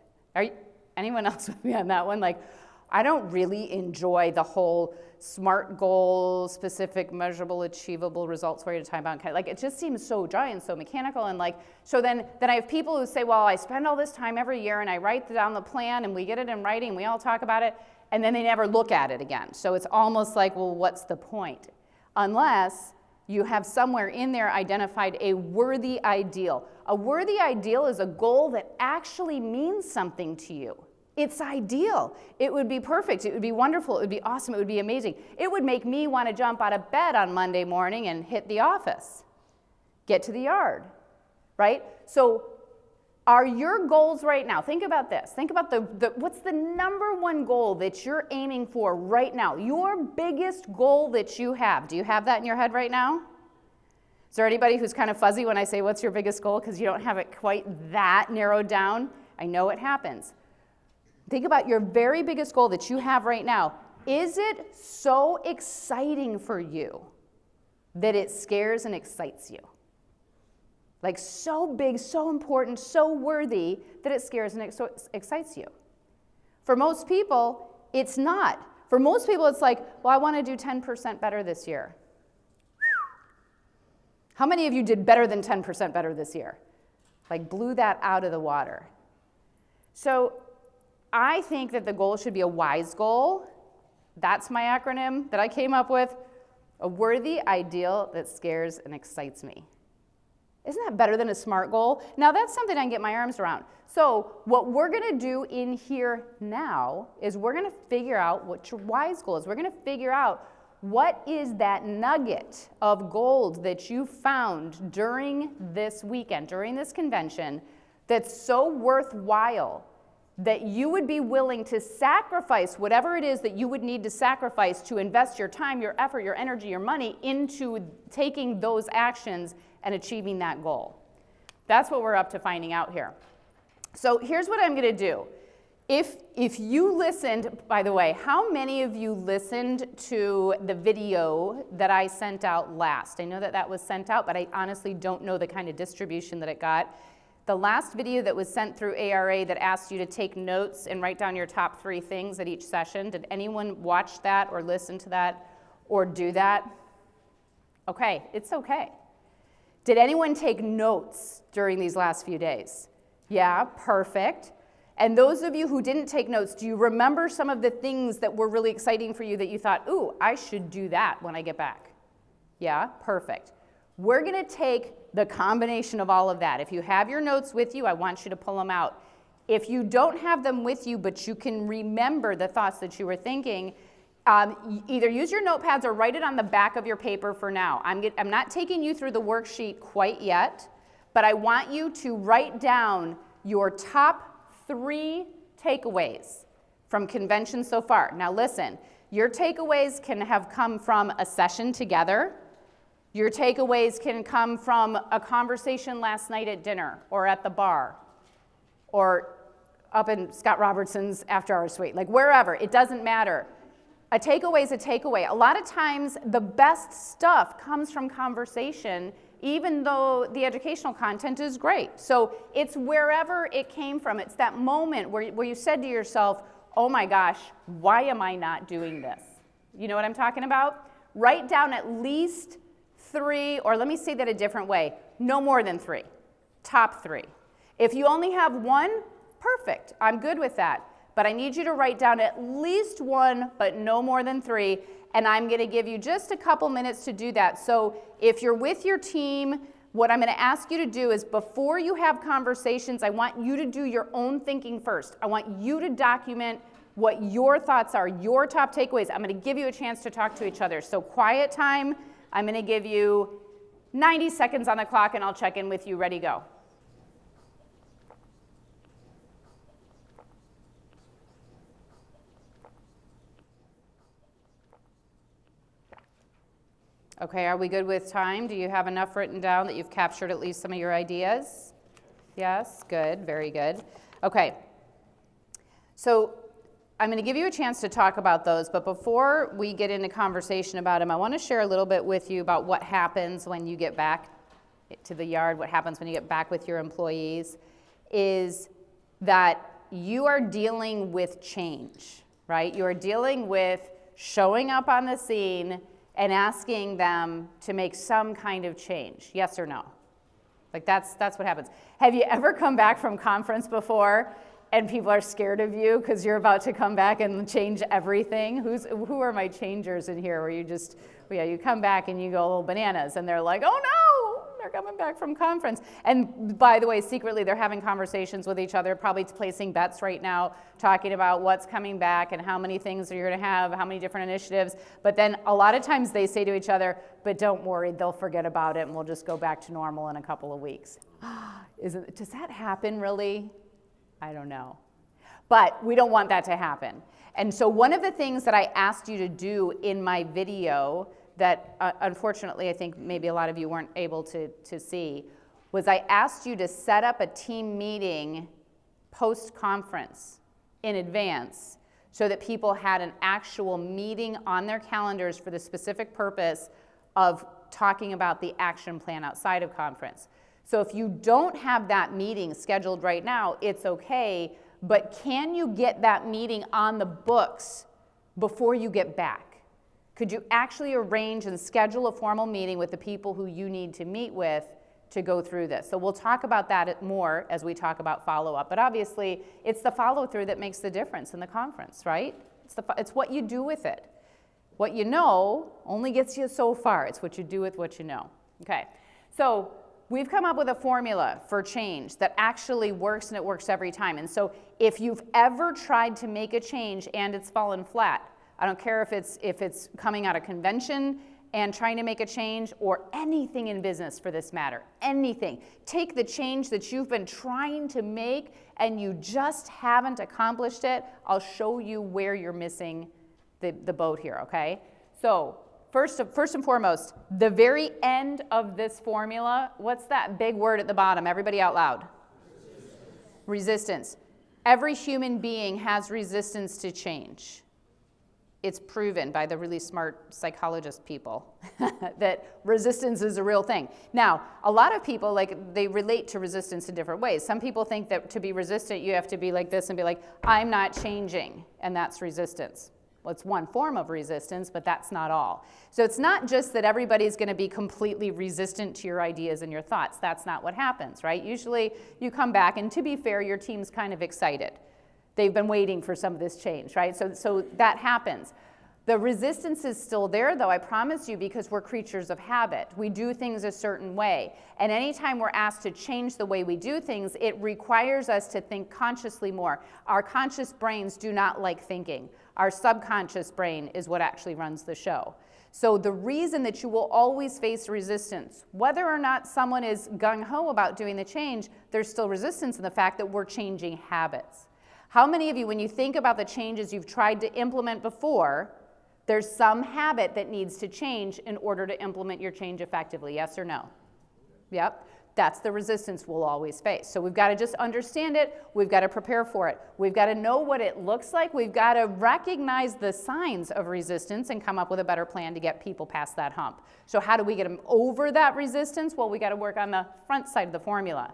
Anyone else with me on that one? Like, I don't really enjoy the whole SMART goals, specific, measurable, achievable results for your time bound. Like, it just seems so dry and so mechanical. And like, so then I have people who say, well, I spend all this time every year and I write down the plan and we get it in writing and we all talk about it, and then they never look at it again. So it's almost like, well, what's the point? Unless you have somewhere in there identified a worthy ideal. A worthy ideal is a goal that actually means something to you. It's ideal. It would be perfect. It would be wonderful. It would be awesome. It would be amazing. It would make me want to jump out of bed on Monday morning and hit the office, get to the yard, right? So are your goals right now? Think about this. Think about what's the number one goal that you're aiming for right now? Your biggest goal that you have. Do you have that in your head right now? Is there anybody who's kind of fuzzy when I say what's your biggest goal because you don't have it quite that narrowed down? I know it happens. Think about your very biggest goal that you have right now. Is it so exciting for you that it scares and excites you? Like so big, so important, so worthy that it scares and excites you. For most people, it's not. For most people, it's like, well, I want to do 10% better this year. How many of you did better than 10% better this year? Like blew that out of the water. So I think that the goal should be a WISE goal. That's my acronym that I came up with. A worthy ideal that scares and excites me. Isn't that better than a SMART goal? Now that's something I can get my arms around. So what we're gonna do in here now is we're gonna figure out what your WISE goal is. We're gonna figure out what is that nugget of gold that you found during this weekend, during this convention, that's so worthwhile that you would be willing to sacrifice whatever it is that you would need to sacrifice to invest your time, your effort, your energy, your money into taking those actions and achieving that goal. That's what we're up to finding out here. So here's what I'm going to do. If you listened, by the way, how many of you listened to the video that I sent out last? I know that that was sent out, but I honestly don't know the kind of distribution that it got. The last video that was sent through ARA that asked you to take notes and write down your top 3 things at each session, did anyone watch that or listen to that or do that? Okay, it's okay. Did anyone take notes during these last few days? Yeah, perfect. And those of you who didn't take notes, do you remember some of the things that were really exciting for you that you thought, ooh, I should do that when I get back? Yeah, perfect. We're going to take the combination of all of that. If you have your notes with you, I want you to pull them out. If you don't have them with you, but you can remember the thoughts that you were thinking, either use your notepads or write it on the back of your paper for now. I'm not taking you through the worksheet quite yet, but I want you to write down your top 3 takeaways from convention so far. Now listen, your takeaways can have come from a session together. Your takeaways can come from a conversation last night at dinner or at the bar or up in Scott Robertson's after-hour suite, like wherever, it doesn't matter. A takeaway is a takeaway. A lot of times the best stuff comes from conversation, even though the educational content is great. So it's wherever it came from. It's that moment where you said to yourself, oh my gosh, why am I not doing this? You know what I'm talking about? Write down at least 3, or let me say that a different way, no more than 3, top 3. If you only have 1, perfect, I'm good with that. But I need you to write down at least 1, but no more than 3, and I'm going to give you just a couple minutes to do that. So if you're with your team, what I'm going to ask you to do is before you have conversations, I want you to do your own thinking first. I want you to document what your thoughts are, your top takeaways. I'm going to give you a chance to talk to each other. So quiet time, I'm going to give you 90 seconds on the clock, and I'll check in with you. Ready, go. Okay, are we good with time? Do you have enough written down that you've captured at least some of your ideas? Yes, good, very good. Okay, so I'm going to give you a chance to talk about those, but before we get into conversation about them, I want to share a little bit with you about what happens when you get back to the yard, what happens when you get back with your employees, is that you are dealing with change, right? You are dealing with showing up on the scene and asking them to make some kind of change, yes or no? Like that's what happens. Have you ever come back from conference before and people are scared of you because you're about to come back and change everything? Who are my changers in here where you just, you come back and you go a little bananas and they're like, oh no, they're coming back from conference. And by the way, secretly they're having conversations with each other, probably placing bets right now, talking about what's coming back and how many things you're gonna have, how many different initiatives. But then a lot of times they say to each other, but don't worry, they'll forget about it and we'll just go back to normal in a couple of weeks. Does that happen really? I don't know. But we don't want that to happen. And so one of the things that I asked you to do in my video that unfortunately I think maybe a lot of you weren't able to see was I asked you to set up a team meeting post-conference in advance so that people had an actual meeting on their calendars for the specific purpose of talking about the action plan outside of conference. So if you don't have that meeting scheduled right now, it's okay, but can you get that meeting on the books before you get back? Could you actually arrange and schedule a formal meeting with the people who you need to meet with to go through this? So we'll talk about that more as we talk about follow-up. But obviously, it's the follow-through that makes the difference in the conference, right? It's what you do with it. What you know only gets you so far. It's what you do with what you know. Okay, so we've come up with a formula for change that actually works, and it works every time. And so if you've ever tried to make a change and it's fallen flat, I don't care if it's coming out of convention and trying to make a change, or anything in business for this matter, anything. Take the change that you've been trying to make and you just haven't accomplished it. I'll show you where you're missing the boat here, okay? So first and foremost, the very end of this formula, what's that big word at the bottom? Everybody out loud. Resistance. Every human being has resistance to change. It's proven by the really smart psychologist people that resistance is a real thing. Now, a lot of people, they relate to resistance in different ways. Some people think that to be resistant, you have to be like this and be like, I'm not changing, and that's resistance. Well, it's one form of resistance, but that's not all. So it's not just that everybody's going to be completely resistant to your ideas and your thoughts. That's not what happens, right? Usually you come back, and to be fair, your team's kind of excited. They've been waiting for some of this change, right? So that happens. The resistance is still there, though, I promise you, because we're creatures of habit. We do things a certain way. And anytime we're asked to change the way we do things, it requires us to think consciously more. Our conscious brains do not like thinking. Our subconscious brain is what actually runs the show. So the reason that you will always face resistance, whether or not someone is gung-ho about doing the change, there's still resistance in the fact that we're changing habits. How many of you, when you think about the changes you've tried to implement before, there's some habit that needs to change in order to implement your change effectively? Yes or no? Yep. That's the resistance we'll always face. So we've got to just understand it. We've got to prepare for it. We've got to know what it looks like. We've got to recognize the signs of resistance and come up with a better plan to get people past that hump. So how do we get them over that resistance? Well, we got to work on the front side of the formula.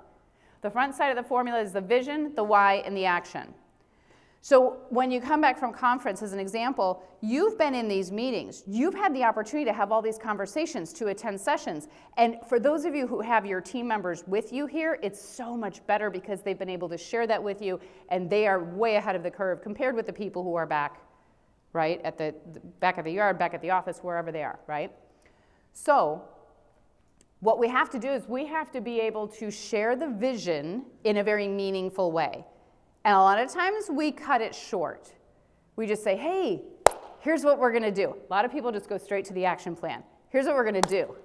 The front side of the formula is the vision, the why, and the action. So when you come back from conference, as an example, you've been in these meetings. You've had the opportunity to have all these conversations, to attend sessions. And for those of you who have your team members with you here, it's so much better because they've been able to share that with you, and they are way ahead of the curve compared with the people who are back, right, at the back of the yard, back at the office, wherever they are, right? So what we have to do is we have to be able to share the vision in a very meaningful way. And a lot of times we cut it short. We just say, hey, here's what we're going to do. A lot of people just go straight to the action plan. Here's what we're going to do.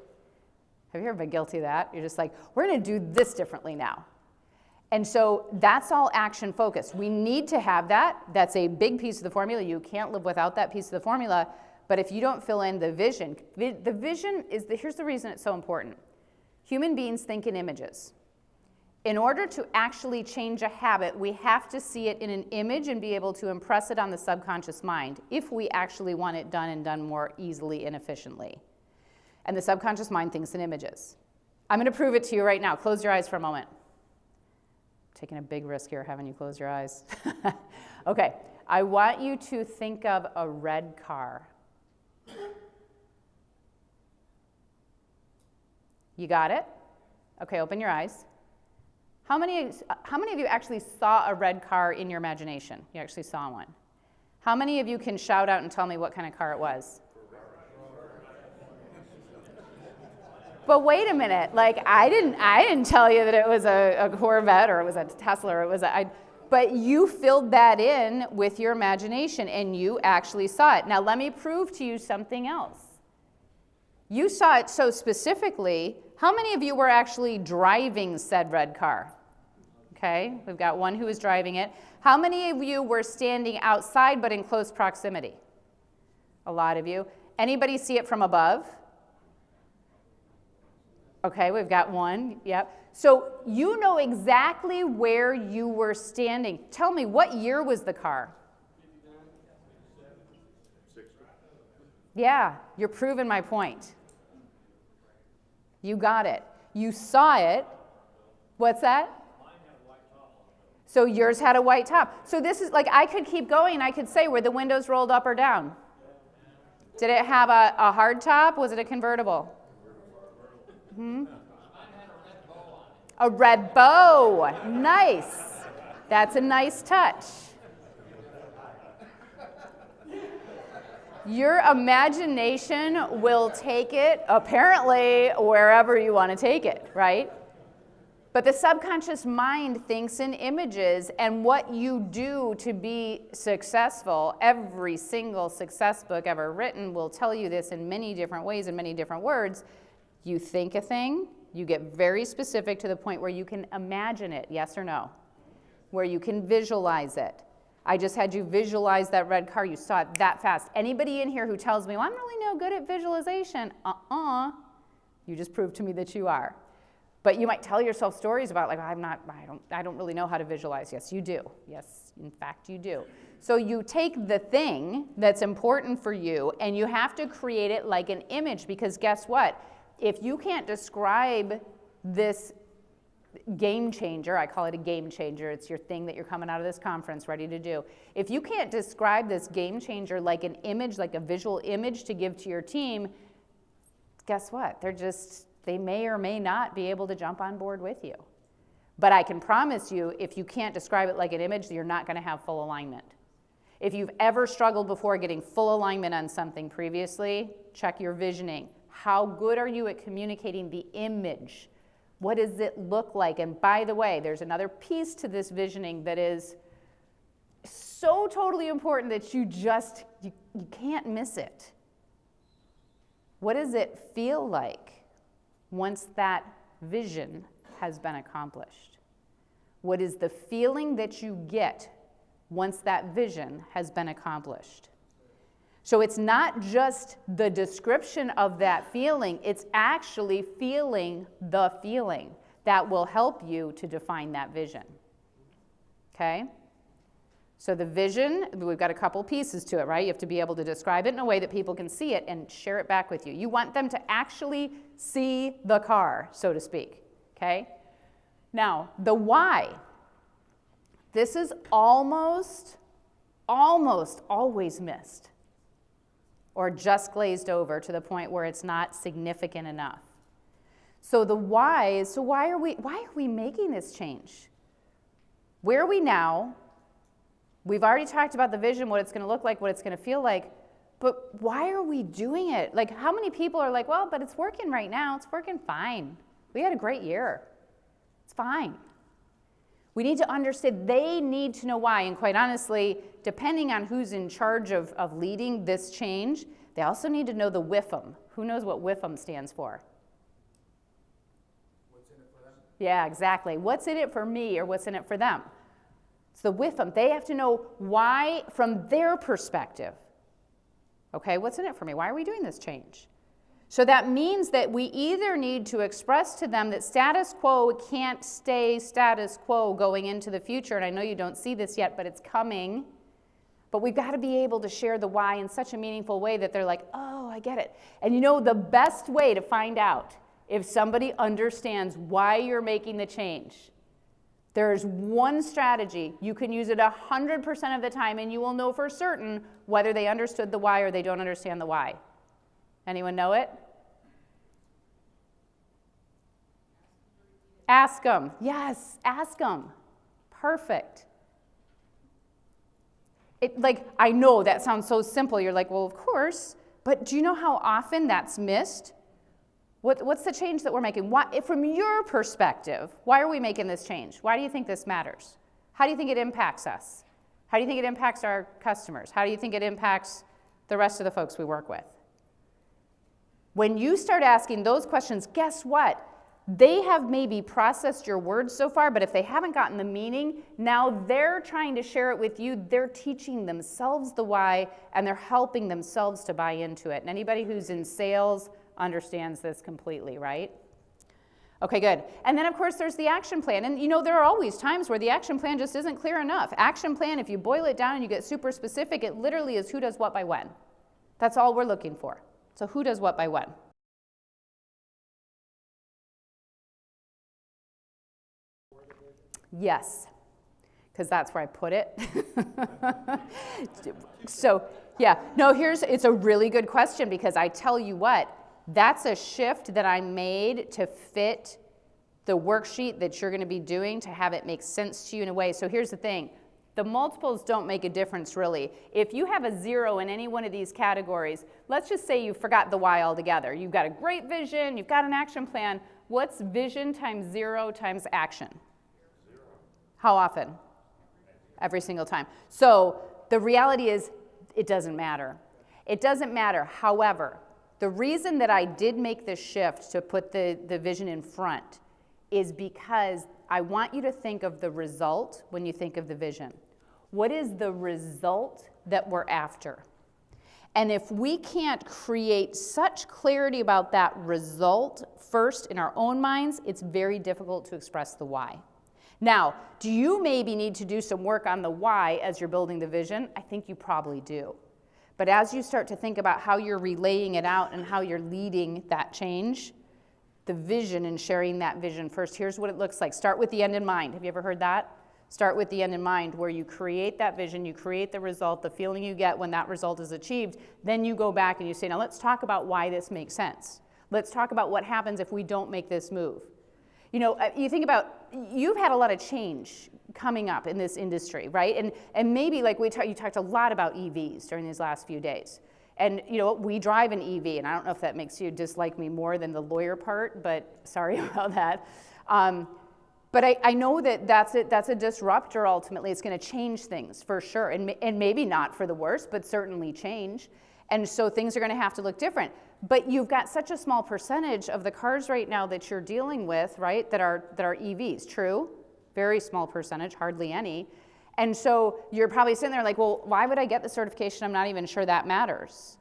Have you ever been guilty of that? You're just like, we're going to do this differently now. And so that's all action focused. We need to have that. That's a big piece of the formula. You can't live without that piece of the formula. But if you don't fill in the vision is, here's the reason it's so important. Human beings think in images. In order to actually change a habit, we have to see it in an image and be able to impress it on the subconscious mind if we actually want it done and done more easily and efficiently. And the subconscious mind thinks in images. I'm going to prove it to you right now. Close your eyes for a moment. Taking a big risk here, having you close your eyes. Okay, I want you to think of a red car. You got it? Okay, open your eyes. How many of you actually saw a red car in your imagination? You actually saw one. How many of you can shout out and tell me what kind of car it was? But wait a minute, I didn't tell you that it was a Corvette or it was a Tesla or it was but you filled that in with your imagination and you actually saw it. Now let me prove to you something else. You saw it so specifically. How many of you were actually driving said red car? Okay, we've got one who was driving it. How many of you were standing outside but in close proximity? A lot of you. Anybody see it from above? Okay, we've got one, yep. So you know exactly where you were standing. Tell me, what year was the car? Yeah, you're proving my point. You got it. You saw it. What's that? So yours had a white top. So this is like, I could keep going. I could say, were the windows rolled up or down? Did it have a hard top? Was it a convertible? A red bow. Nice. That's a nice touch. Your imagination will take it, apparently, wherever you want to take it, right? But the subconscious mind thinks in images, and what you do to be successful, every single success book ever written will tell you this in many different ways, in many different words. You think a thing, you get very specific to the point where you can imagine it, yes or no? Where you can visualize it. I just had you visualize that red car. You saw it that fast. Anybody in here who tells me, well, I'm really no good at visualization, you just proved to me that you are. But you might tell yourself stories about, like, I don't really know how to visualize. Yes, you do. Yes, in fact, you do. So you take the thing that's important for you, and you have to create it like an image, because guess what? If you can't describe this game changer, I call it a game changer, it's your thing that you're coming out of this conference ready to do. If you can't describe this game changer like an image, like a visual image to give to your team, guess what? They may or may not be able to jump on board with you. But I can promise you, if you can't describe it like an image, you're not going to have full alignment. If you've ever struggled before getting full alignment on something previously, check your visioning. How good are you at communicating the image? What does it look like? And by the way, there's another piece to this visioning that is so totally important that you can't miss it. What does it feel like once that vision has been accomplished? What is the feeling that you get once that vision has been accomplished? So it's not just the description of that feeling, it's actually feeling the feeling that will help you to define that vision. Okay? So the vision, we've got a couple pieces to it, right? You have to be able to describe it in a way that people can see it and share it back with you. You want them to actually see the car, so to speak. Okay? Now, the why. This is almost always missed, or just glazed over to the point where it's not significant enough. So the why is, so why are we making this change? Where are we now? We've already talked about the vision, what it's going to look like, what it's going to feel like, but why are we doing it? Like, how many people are like, well, but it's working right now. It's working fine. We had a great year. It's fine. We need to understand, they need to know why, and quite honestly, depending on who's in charge of leading this change, they also need to know the WIFM. Who knows what WIFM stands for? What's in it for them? Yeah, exactly. What's in it for me, or what's in it for them? It's the WIFM. They have to know why from their perspective. Okay, what's in it for me? Why are we doing this change? So that means that we either need to express to them that status quo can't stay status quo going into the future, and I know you don't see this yet, but it's coming. But we've got to be able to share the why in such a meaningful way that they're like, oh, I get it. And you know the best way to find out if somebody understands why you're making the change, there's one strategy. You can use it 100% of the time, and you will know for certain whether they understood the why or they don't understand the why. Anyone know it? Ask them. Yes, ask them. Perfect. I know that sounds so simple. You're like, well, of course. But do you know how often that's missed? What's the change that we're making? From your perspective, why are we making this change? Why do you think this matters? How do you think it impacts us? How do you think it impacts our customers? How do you think it impacts the rest of the folks we work with? When you start asking those questions, guess what? They have maybe processed your words so far, but if they haven't gotten the meaning, now they're trying to share it with you. They're teaching themselves the why, and they're helping themselves to buy into it. And anybody who's in sales understands this completely, right? Okay, good. And then, of course, there's the action plan. And, you know, there are always times where the action plan just isn't clear enough. Action plan, if you boil it down and you get super specific, it literally is who does what by when. That's all we're looking for. So who does what by when? Yes, because that's where I put it. So, yeah, no, it's a really good question, because I tell you what, that's a shift that I made to fit the worksheet that you're going to be doing, to have it make sense to you in a way. So here's the thing. The multiples don't make a difference, really. If you have a 0 in any one of these categories, let's just say you forgot the why altogether. You've got a great vision, you've got an action plan. What's vision times 0 times action? 0. How often? Every single time. So the reality is, it doesn't matter. It doesn't matter. However, the reason that I did make this shift to put the vision in front is because I want you to think of the result when you think of the vision. What is the result that we're after? And if we can't create such clarity about that result first in our own minds, it's very difficult to express the why. Now, do you maybe need to do some work on the why as you're building the vision? I think you probably do. But as you start to think about how you're relaying it out and how you're leading that change, the vision and sharing that vision first, here's what it looks like. Start with the end in mind. Have you ever heard that? Start with the end in mind, where you create that vision, you create the result, the feeling you get when that result is achieved. Then you go back and you say, now let's talk about why this makes sense. Let's talk about what happens if we don't make this move. You know, you think about, you've had a lot of change coming up in this industry, right? And maybe like you talked a lot about EVs during these last few days. And you know, we drive an EV, and I don't know if that makes you dislike me more than the lawyer part, but sorry about that. But I know that that's a disruptor ultimately. It's going to change things for sure, and maybe not for the worse, but certainly change. And so things are going to have to look different. But you've got such a small percentage of the cars right now that you're dealing with, right, that are EVs, true? Very small percentage, hardly any. And so you're probably sitting there like, well, why would I get the certification? I'm not even sure that matters.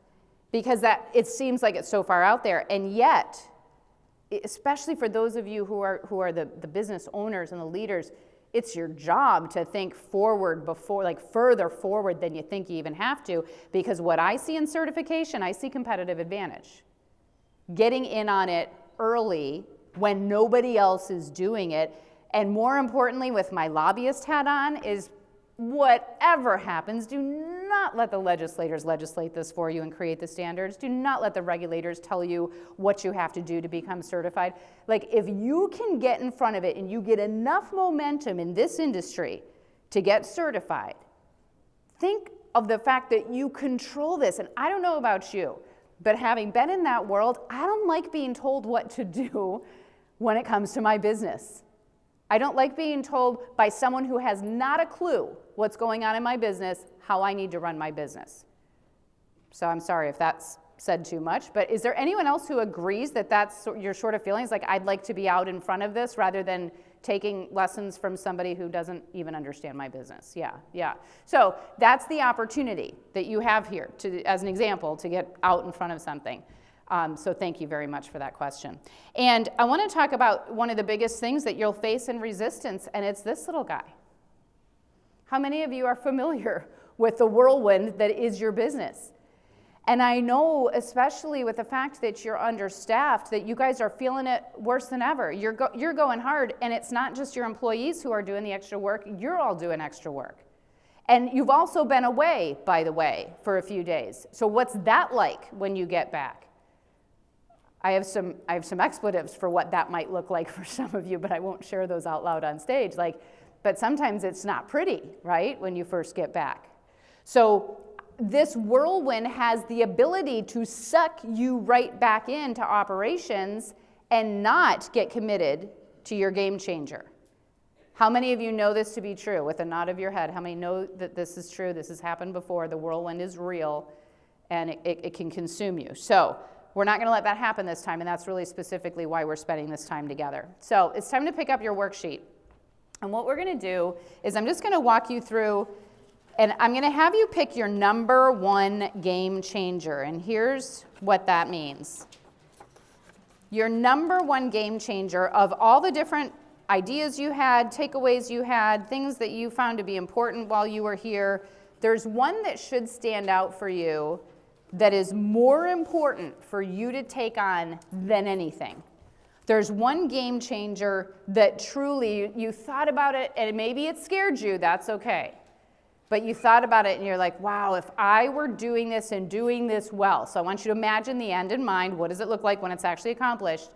Because it seems like it's so far out there. And yet, especially for those of you who are the business owners and the leaders, it's your job to think forward further forward than you think you even have to, because what I see in certification, I see competitive advantage. Getting in on it early when nobody else is doing it, and more importantly, with my lobbyist hat on, is whatever happens, do not let the legislators legislate this for you and create the standards. Do not let the regulators tell you what you have to do to become certified. Like, if you can get in front of it and you get enough momentum in this industry to get certified, think of the fact that you control this. And I don't know about you, but having been in that world, I don't like being told what to do when it comes to my business. I don't like being told by someone who has not a clue what's going on in my business how I need to run my business. So I'm sorry if that's said too much, but is there anyone else who agrees that that's your sort of feelings? Like, I'd like to be out in front of this rather than taking lessons from somebody who doesn't even understand my business. Yeah. So that's the opportunity that you have here, as an example, to get out in front of something. So thank you very much for that question. And I want to talk about one of the biggest things that you'll face in resistance, and it's this little guy. How many of you are familiar with the whirlwind that is your business? And I know, especially with the fact that you're understaffed, that you guys are feeling it worse than ever. You're going hard, and it's not just your employees who are doing the extra work. You're all doing extra work. And you've also been away, by the way, for a few days. So what's that like when you get back? I have some expletives for what that might look like for some of you, but I won't share those out loud on stage. But sometimes it's not pretty, right, when you first get back. So this whirlwind has the ability to suck you right back into operations and not get committed to your game changer. How many of you know this to be true? With a nod of your head, how many know that this is true? This has happened before. The whirlwind is real, and it can consume you. So we're not going to let that happen this time, and that's really specifically why we're spending this time together. So it's time to pick up your worksheet. And what we're going to do is I'm just going to walk you through, and I'm going to have you pick your number one game changer. And here's what that means. your number one game changer of all the different ideas you had, takeaways you had, things that you found to be important while you were here, there's one that should stand out for you that is more important for you to take on than anything. There's one game changer that truly you thought about it and maybe it scared you, that's okay. But you thought about it and you're like, wow, if I were doing this and doing this well, so I want you to imagine the end in mind, what does it look like when it's actually accomplished?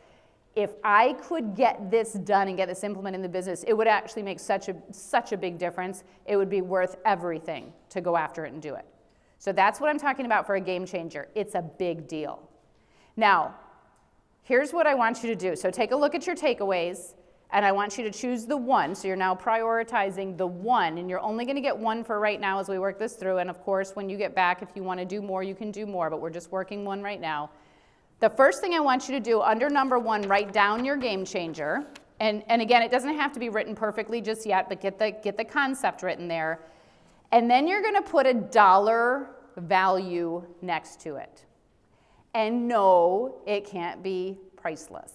If I could get this done and get this implemented in the business, it would actually make such a big difference. It would be worth everything to go after it and do it. So that's what I'm talking about for a game changer. It's a big deal. Now, here's what I want you to do. So take a look at your takeaways, and I want you to choose the one. So you're now prioritizing the one, and you're only going to get one for right now as we work this through. And of course, when you get back, if you want to do more, you can do more, but we're just working one right now. The first thing I want you to do under number one, write down your game changer. And again, it doesn't have to be written perfectly just yet, but get the concept written there. And then you're going to put a dollar value next to it. And no, it can't be priceless.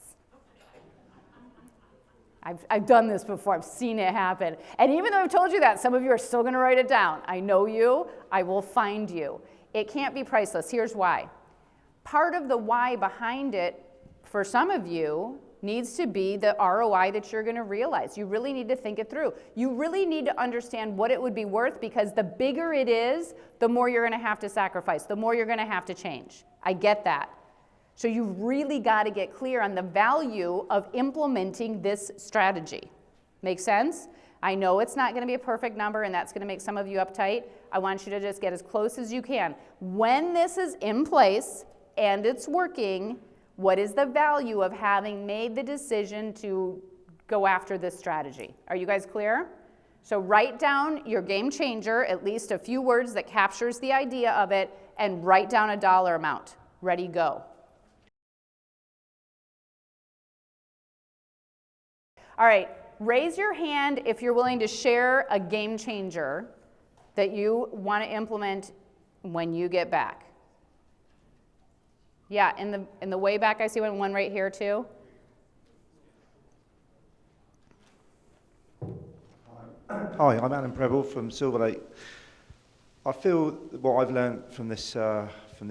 I've done this before. I've seen it happen. And even though I've told you that, some of you are still going to write it down. I know you. I will find you. It can't be priceless. Here's why. Part of the why behind it, for some of you, needs to be the ROI that you're going to realize. You really need to think it through. You really need to understand what it would be worth, because the bigger it is, the more you're going to have to sacrifice, the more you're going to have to change. I get that. So you've really got to get clear on the value of implementing this strategy. Make sense? I know it's not going to be a perfect number, and that's going to make some of you uptight. I want you to just get as close as you can. When this is in place and it's working, what is the value of having made the decision to go after this strategy? Are you guys clear? So write down your game changer, at least a few words that captures the idea of it, and write down a dollar amount. Ready, go. All right, raise your hand if you're willing to share a game changer that you want to implement when you get back. Yeah, in the way back, I see one right here too. Hi, I'm Alan Preble from Silver Lake. I feel what I've learned from this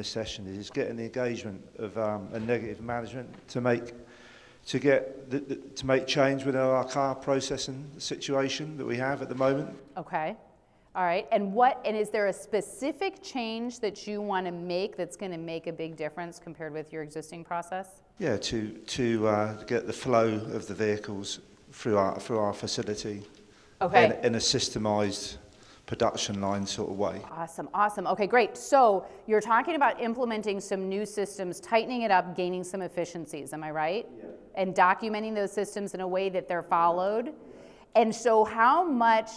session is getting the engagement of a negative management to make change within our car processing situation that we have at the moment. Okay. All right, and is there a specific change that you want to make that's going to make a big difference compared with your existing process? Yeah, to get the flow of the vehicles through our facility. Okay. In a systemized production line sort of way. Awesome. Okay, great. So you're talking about implementing some new systems, tightening it up, gaining some efficiencies. Am I right? Yeah. And documenting those systems in a way that they're followed. And so how much?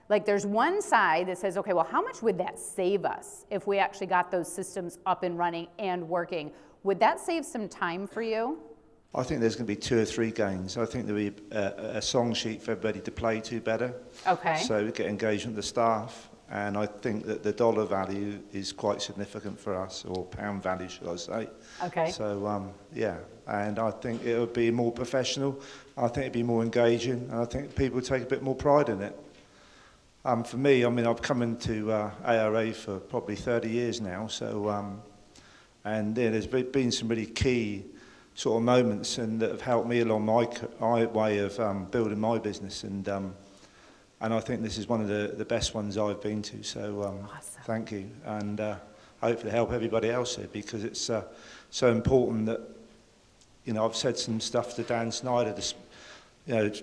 Like there's one side that says, okay, well, how much would that save us if we actually got those systems up and running and working? Would that save some time for you? I think there's going to be 2 or 3 gains. I think there'll be a song sheet for everybody to play to better. Okay. So we get engagement with the staff. And I think that the dollar value is quite significant for us, or pound value, should I say. Okay. So, yeah. And I think it would be more professional. I think it'd be more engaging. And I think people would take a bit more pride in it. For me, I mean, I've come into ARA for probably 30 years now, so, and there's been some really key sort of moments and that have helped me along my way of building my business, and I think this is one of the best ones I've been to, so awesome. Thank you, and hopefully help everybody else here, because it's so important that, you know, I've said some stuff to Dan Snyder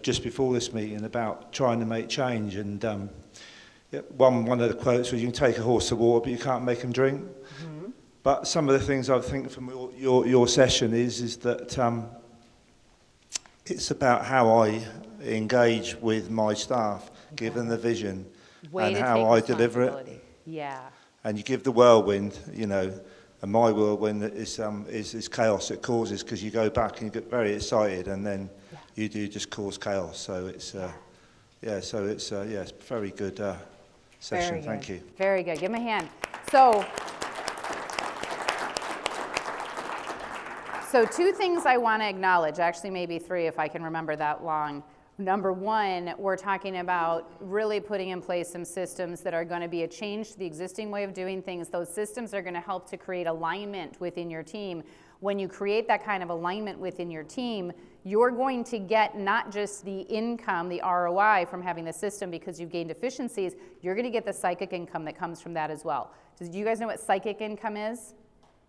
just before this meeting about trying to make change, and one of the quotes was, you can take a horse to water, but you can't make him drink. Mm-hmm. But some of the things I think from your session is that it's about how I engage with my staff, give them the vision, and how I deliver it. Yeah. And you give the whirlwind, you know, and my whirlwind is chaos it causes, because you go back and you get very excited, and then you do just cause chaos. So it's it's a very good session. Very good. Thank you. Very good. Give him a hand. So So 2 things I want to acknowledge, actually maybe 3 if I can remember that long. Number 1, we're talking about really putting in place some systems that are going to be a change to the existing way of doing things. Those systems are going to help to create alignment within your team. When you create that kind of alignment within your team, you're going to get not just the income, the ROI from having the system because you've gained efficiencies, you're going to get the psychic income that comes from that as well. Do you guys know what psychic income is?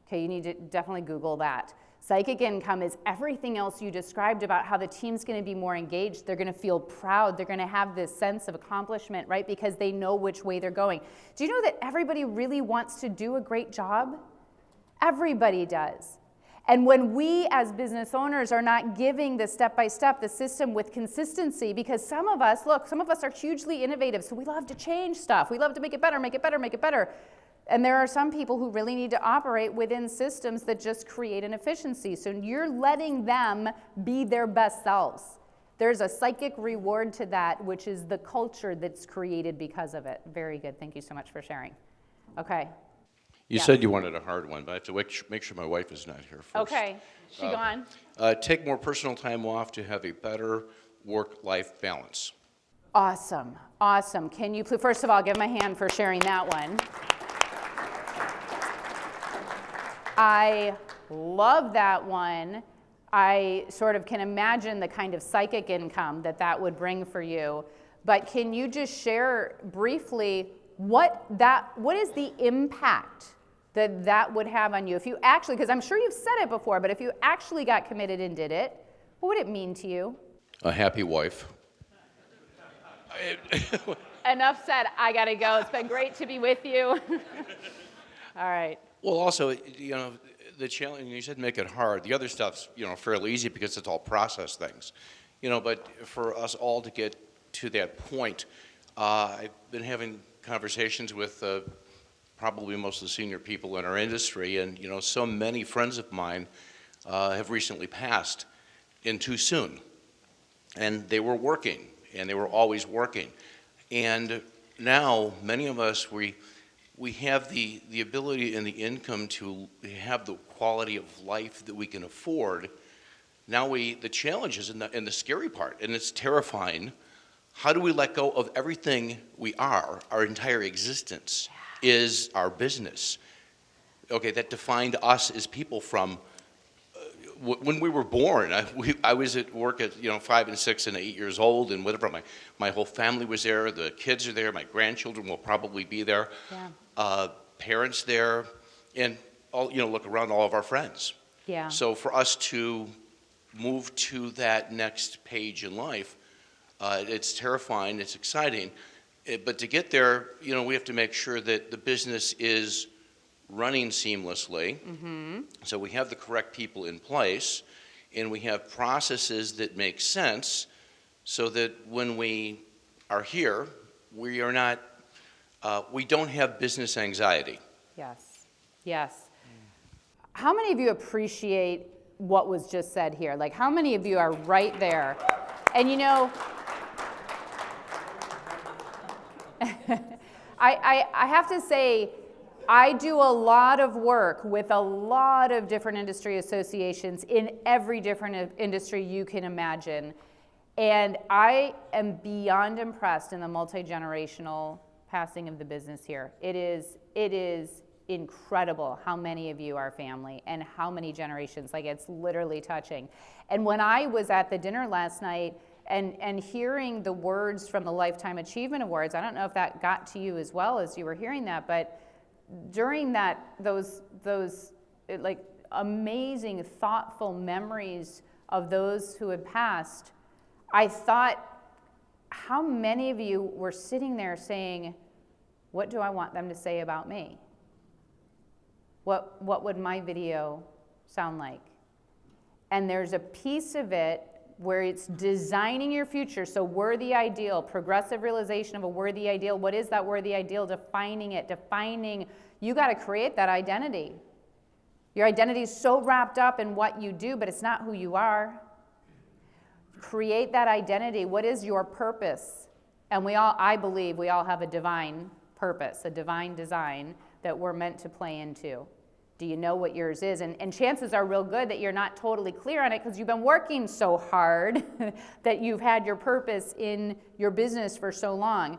Okay, you need to definitely Google that. Psychic income is everything else you described about how the team's going to be more engaged. They're going to feel proud. They're going to have this sense of accomplishment, right? Because they know which way they're going. Do you know that everybody really wants to do a great job? Everybody does. And when we as business owners are not giving the step-by-step, the system with consistency, because some of us are hugely innovative, so we love to change stuff. We love to make it better, make it better, make it better. And there are some people who really need to operate within systems that just create an efficiency. So you're letting them be their best selves. There's a psychic reward to that, which is the culture that's created because of it. Very good. Thank you so much for sharing. Okay. You said you wanted a hard one, but I have to make sure my wife is not here first. Okay. She gone? Take more personal time off to have a better work-life balance. Awesome. Awesome. Can you please, first of all, give him a hand for sharing that one. I love that one. I sort of can imagine the kind of psychic income that would bring for you. But can you just share briefly what is the impact that would have on you? If you actually, because I'm sure you've said it before, but if you actually got committed and did it, what would it mean to you? A happy wife. Enough said. I got to go. It's been great to be with you. All right. Well, also, the challenge, you said make it hard. The other stuff's, fairly easy because it's all process things. But for us all to get to that point, I've been having conversations with probably most of the senior people in our industry, and, so many friends of mine have recently passed in too soon. And they were working, and they were always working. And now, many of us, we have the ability and the income to have the quality of life that we can afford. Now the challenge is in the scary part, and it's terrifying. How do we let go of everything we are? Our entire existence is our business. Okay, that defined us as people from when we were born. I was at work at 5 and 6 and 8 years old, and whatever. My whole family was there. The kids are there. My grandchildren will probably be there. Yeah. Parents there, and look around, all of our friends. Yeah. So for us to move to that next page in life, it's terrifying. It's exciting, but to get there, we have to make sure that the business is running seamlessly. Mm-hmm. So we have the correct people in place, and we have processes that make sense, so that when we are here, we are not. We don't have business anxiety. Yes, yes. How many of you appreciate what was just said here? Like, how many of you are right there? And I have to say, I do a lot of work with a lot of different industry associations in every different industry you can imagine. And I am beyond impressed in the multi-generational passing of the business here. It is incredible how many of you are family and how many generations. Like, it's literally touching. And when I was at the dinner last night and hearing the words from the Lifetime Achievement Awards, I don't know if that got to you as well as you were hearing that, but during those like amazing, thoughtful memories of those who had passed, I thought, how many of you were sitting there saying, what do I want them to say about me? What would my video sound like? And there's a piece of it where it's designing your future. So worthy ideal, progressive realization of a worthy ideal. What is that worthy ideal? Defining it, you got to create that identity. Your identity is so wrapped up in what you do, but it's not who you are. Create that identity. What is your purpose? And I believe we all have a divine purpose, a divine design that we're meant to play into. Do you know what yours is? And chances are real good that you're not totally clear on it because you've been working so hard that you've had your purpose in your business for so long.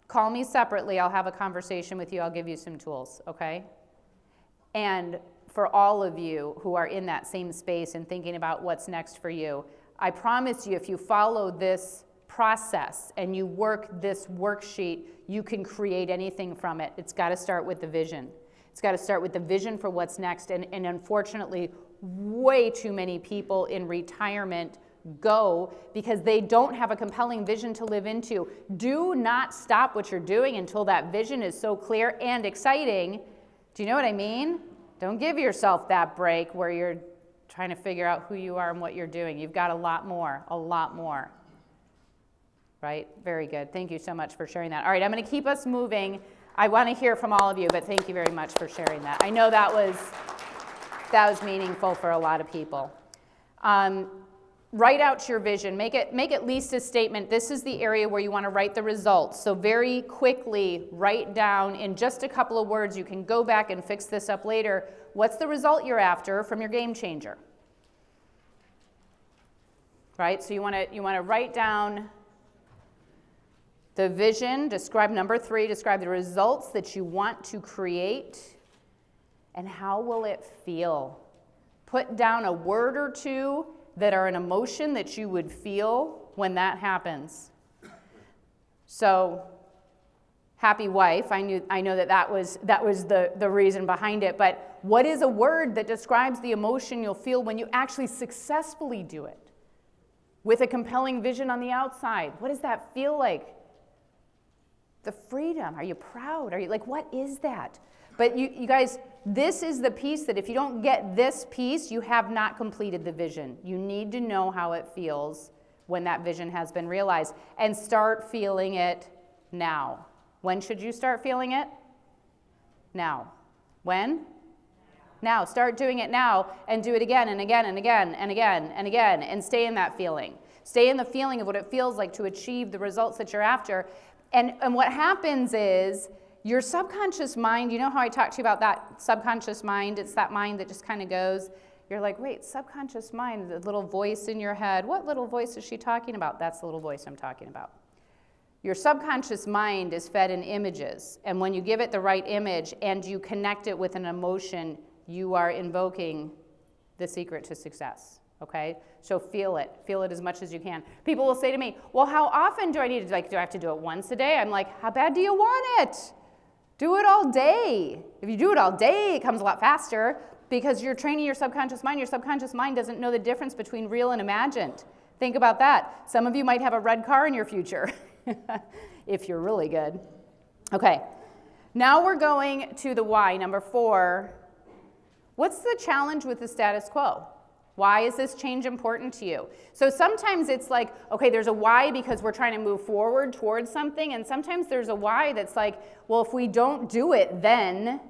Call me separately. I'll have a conversation with you. I'll give you some tools, okay? And for all of you who are in that same space and thinking about what's next for you, I promise you, if you follow this process and you work this worksheet, you can create anything from it. It's got to start with the vision. It's got to start with the vision for what's next. And unfortunately, way too many people in retirement go because they don't have a compelling vision to live into. Do not stop what you're doing until that vision is so clear and exciting. Do you know what I mean? Don't give yourself that break where you're trying to figure out who you are and what you're doing. You've got a lot more. Right? Very good. Thank you so much for sharing that. All right, I'm going to keep us moving. I want to hear from all of you, but thank you very much for sharing that. I know that was meaningful for a lot of people. Write out your vision. Make at least a statement. This is the area where you want to write the results. So very quickly write down in just a couple of words. You can go back and fix this up later. What's the result you're after from your game changer? Right? So you want to write down the vision, describe number 3, describe the results that you want to create, and how will it feel? Put down a word or two that are an emotion that you would feel when that happens. So, happy wife, I know that was the reason behind it, but what is a word that describes the emotion you'll feel when you actually successfully do it? With a compelling vision on the outside, what does that feel like? The freedom. Are you proud? Are you like, what is that? But you guys, this is the piece that if you don't get this piece, you have not completed the vision. You need to know how it feels when that vision has been realized and start feeling it now. When should you start feeling it? Now. When? Now. Start doing it now and do it again and again and again and again and again and stay in that feeling. Stay in the feeling of what it feels like to achieve the results that you're after. And what happens is your subconscious mind, you know how I talked to you about that subconscious mind? It's that mind that just kind of goes, you're like, wait, subconscious mind, the little voice in your head. What little voice is she talking about? That's the little voice I'm talking about. Your subconscious mind is fed in images. And when you give it the right image and you connect it with an emotion, you are invoking the secret to success. Okay? So feel it as much as you can. People will say to me, well, how often do I need to, do I have to do it once a day? I'm like, how bad do you want it? Do it all day. If you do it all day, it comes a lot faster because you're training your subconscious mind. Your subconscious mind doesn't know the difference between real and imagined. Think about that. Some of you might have a red car in your future if you're really good. Okay, now we're going to the why, number 4. What's the challenge with the status quo? Why is this change important to you? So sometimes it's like, okay, there's a why because we're trying to move forward towards something, and sometimes there's a why that's like, well, if we don't do it, then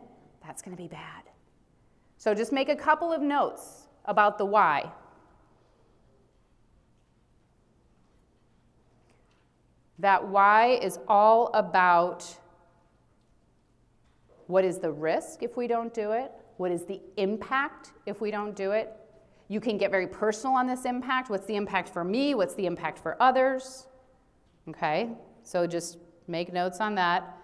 that's going to be bad. So just make a couple of notes about the why. That why is all about what is the risk if we don't do it? What is the impact if we don't do it? You can get very personal on this impact. What's the impact for me? What's the impact for others? Okay, so just make notes on that.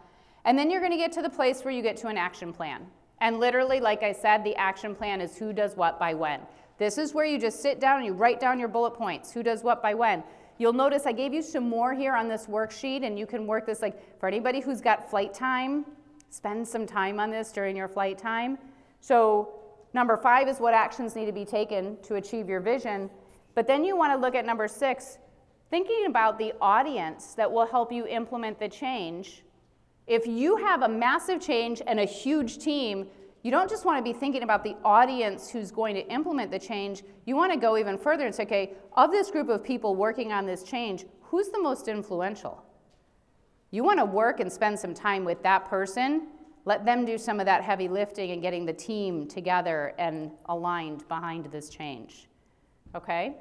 And then you're going to get to the place where you get to an action plan. And literally, like I said, the action plan is who does what by when. This is where you just sit down and you write down your bullet points. Who does what by when. You'll notice I gave you some more here on this worksheet, and you can work this like for anybody who's got flight time, spend some time on this during your flight time. So number 5 is what actions need to be taken to achieve your vision. But then you want to look at number 6, thinking about the audience that will help you implement the change. If you have a massive change and a huge team, you don't just want to be thinking about the audience who's going to implement the change. You want to go even further and say, okay, of this group of people working on this change, who's the most influential? You want to work and spend some time with that person. Let them do some of that heavy lifting and getting the team together and aligned behind this change. Okay?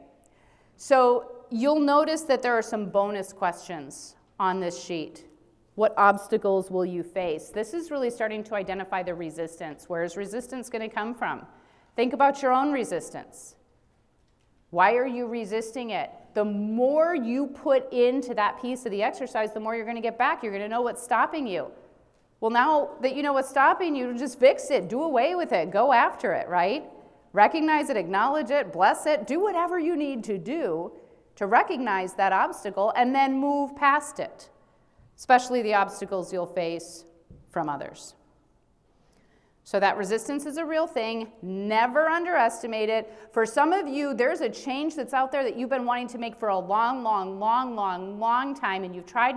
So you'll notice that there are some bonus questions on this sheet. What obstacles will you face? This is really starting to identify the resistance. Where is resistance going to come from? Think about your own resistance. Why are you resisting it? The more you put into that piece of the exercise, the more you're going to get back. You're going to know what's stopping you. Well, now that you know what's stopping you, just fix it. Do away with it. Go after it, right? Recognize it, acknowledge it, bless it. Do whatever you need to do to recognize that obstacle and then move past it, especially the obstacles you'll face from others. So that resistance is a real thing. Never underestimate it. For some of you, there's a change that's out there that you've been wanting to make for a long time, and you've tried,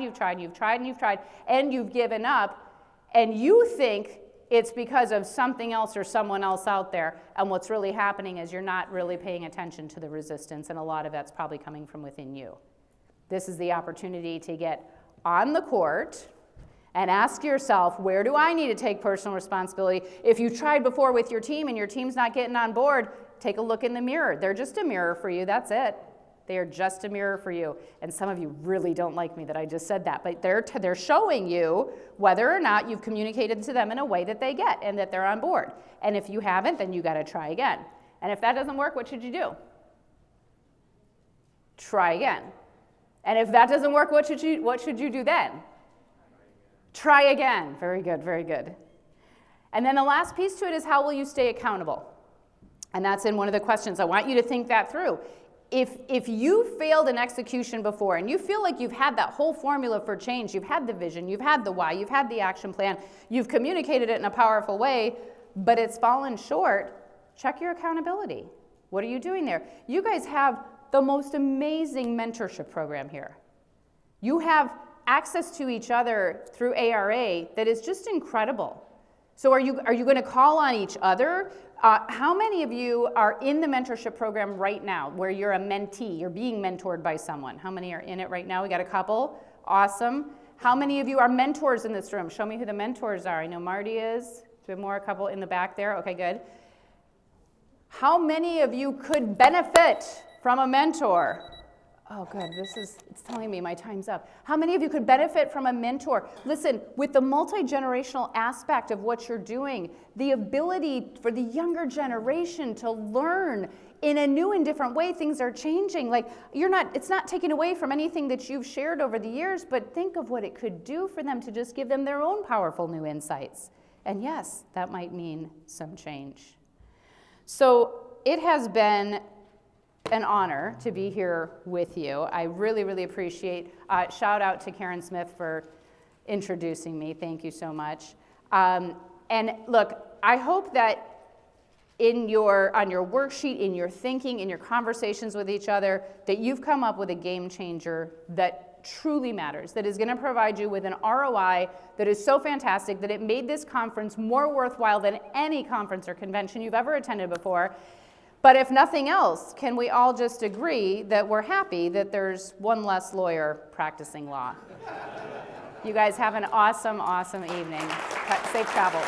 and you've given up, and you think it's because of something else or someone else out there, and what's really happening is you're not really paying attention to the resistance, and a lot of that's probably coming from within you. This is the opportunity to get on the court and ask yourself, where do I need to take personal responsibility? If you tried before with your team and your team's not getting on board, take a look in the mirror. They're just a mirror for you, that's it. They are just a mirror for you. And some of you really don't like me that I just said that, but they're showing you whether or not you've communicated to them in a way that they get and that they're on board. And if you haven't, then you gotta try again. And if that doesn't work, what should you do? Try again. And if that doesn't work, what should you do then? Try again. Very good, very good. And then the last piece to it is, how will you stay accountable? And that's in one of the questions. I want you to think that through. If you failed in execution before and you feel like you've had that whole formula for change, you've had the vision, you've had the why, you've had the action plan, you've communicated it in a powerful way, but it's fallen short, check your accountability. What are you doing there? You guys have the most amazing mentorship program here. You have access to each other through ARA that is just incredible. So are you going to call on each other? How many of you are in the mentorship program right now where you're a mentee, you're being mentored by someone? How many are in it right now? We got a couple. Awesome. How many of you are mentors in this room? Show me who the mentors are. I know Marty is. Do we have more? A couple in the back there? Okay, good. How many of you could benefit from a mentor? Oh, good. It's telling me my time's up. How many of you could benefit from a mentor? Listen, with the multi-generational aspect of what you're doing, the ability for the younger generation to learn in a new and different way, things are changing. Like, it's not taken away from anything that you've shared over the years, but think of what it could do for them to just give them their own powerful new insights. And yes, that might mean some change. So it has been an honor to be here with you. I really, really appreciate, shout out to Karen Smith for introducing me. Thank you so much. And look, I hope that on your worksheet, in your thinking, in your conversations with each other, that you've come up with a game changer that truly matters, that is going to provide you with an ROI that is so fantastic that it made this conference more worthwhile than any conference or convention you've ever attended before. But if nothing else, can we all just agree that we're happy that there's one less lawyer practicing law? You guys have an awesome, awesome evening. Safe travels.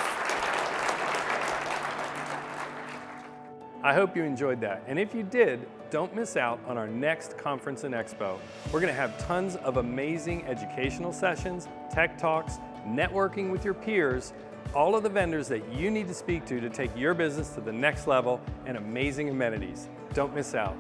I hope you enjoyed that. And if you did, don't miss out on our next Conference and Expo. We're going to have tons of amazing educational sessions, tech talks, networking with your peers, all of the vendors that you need to speak to take your business to the next level, and amazing amenities. Don't miss out.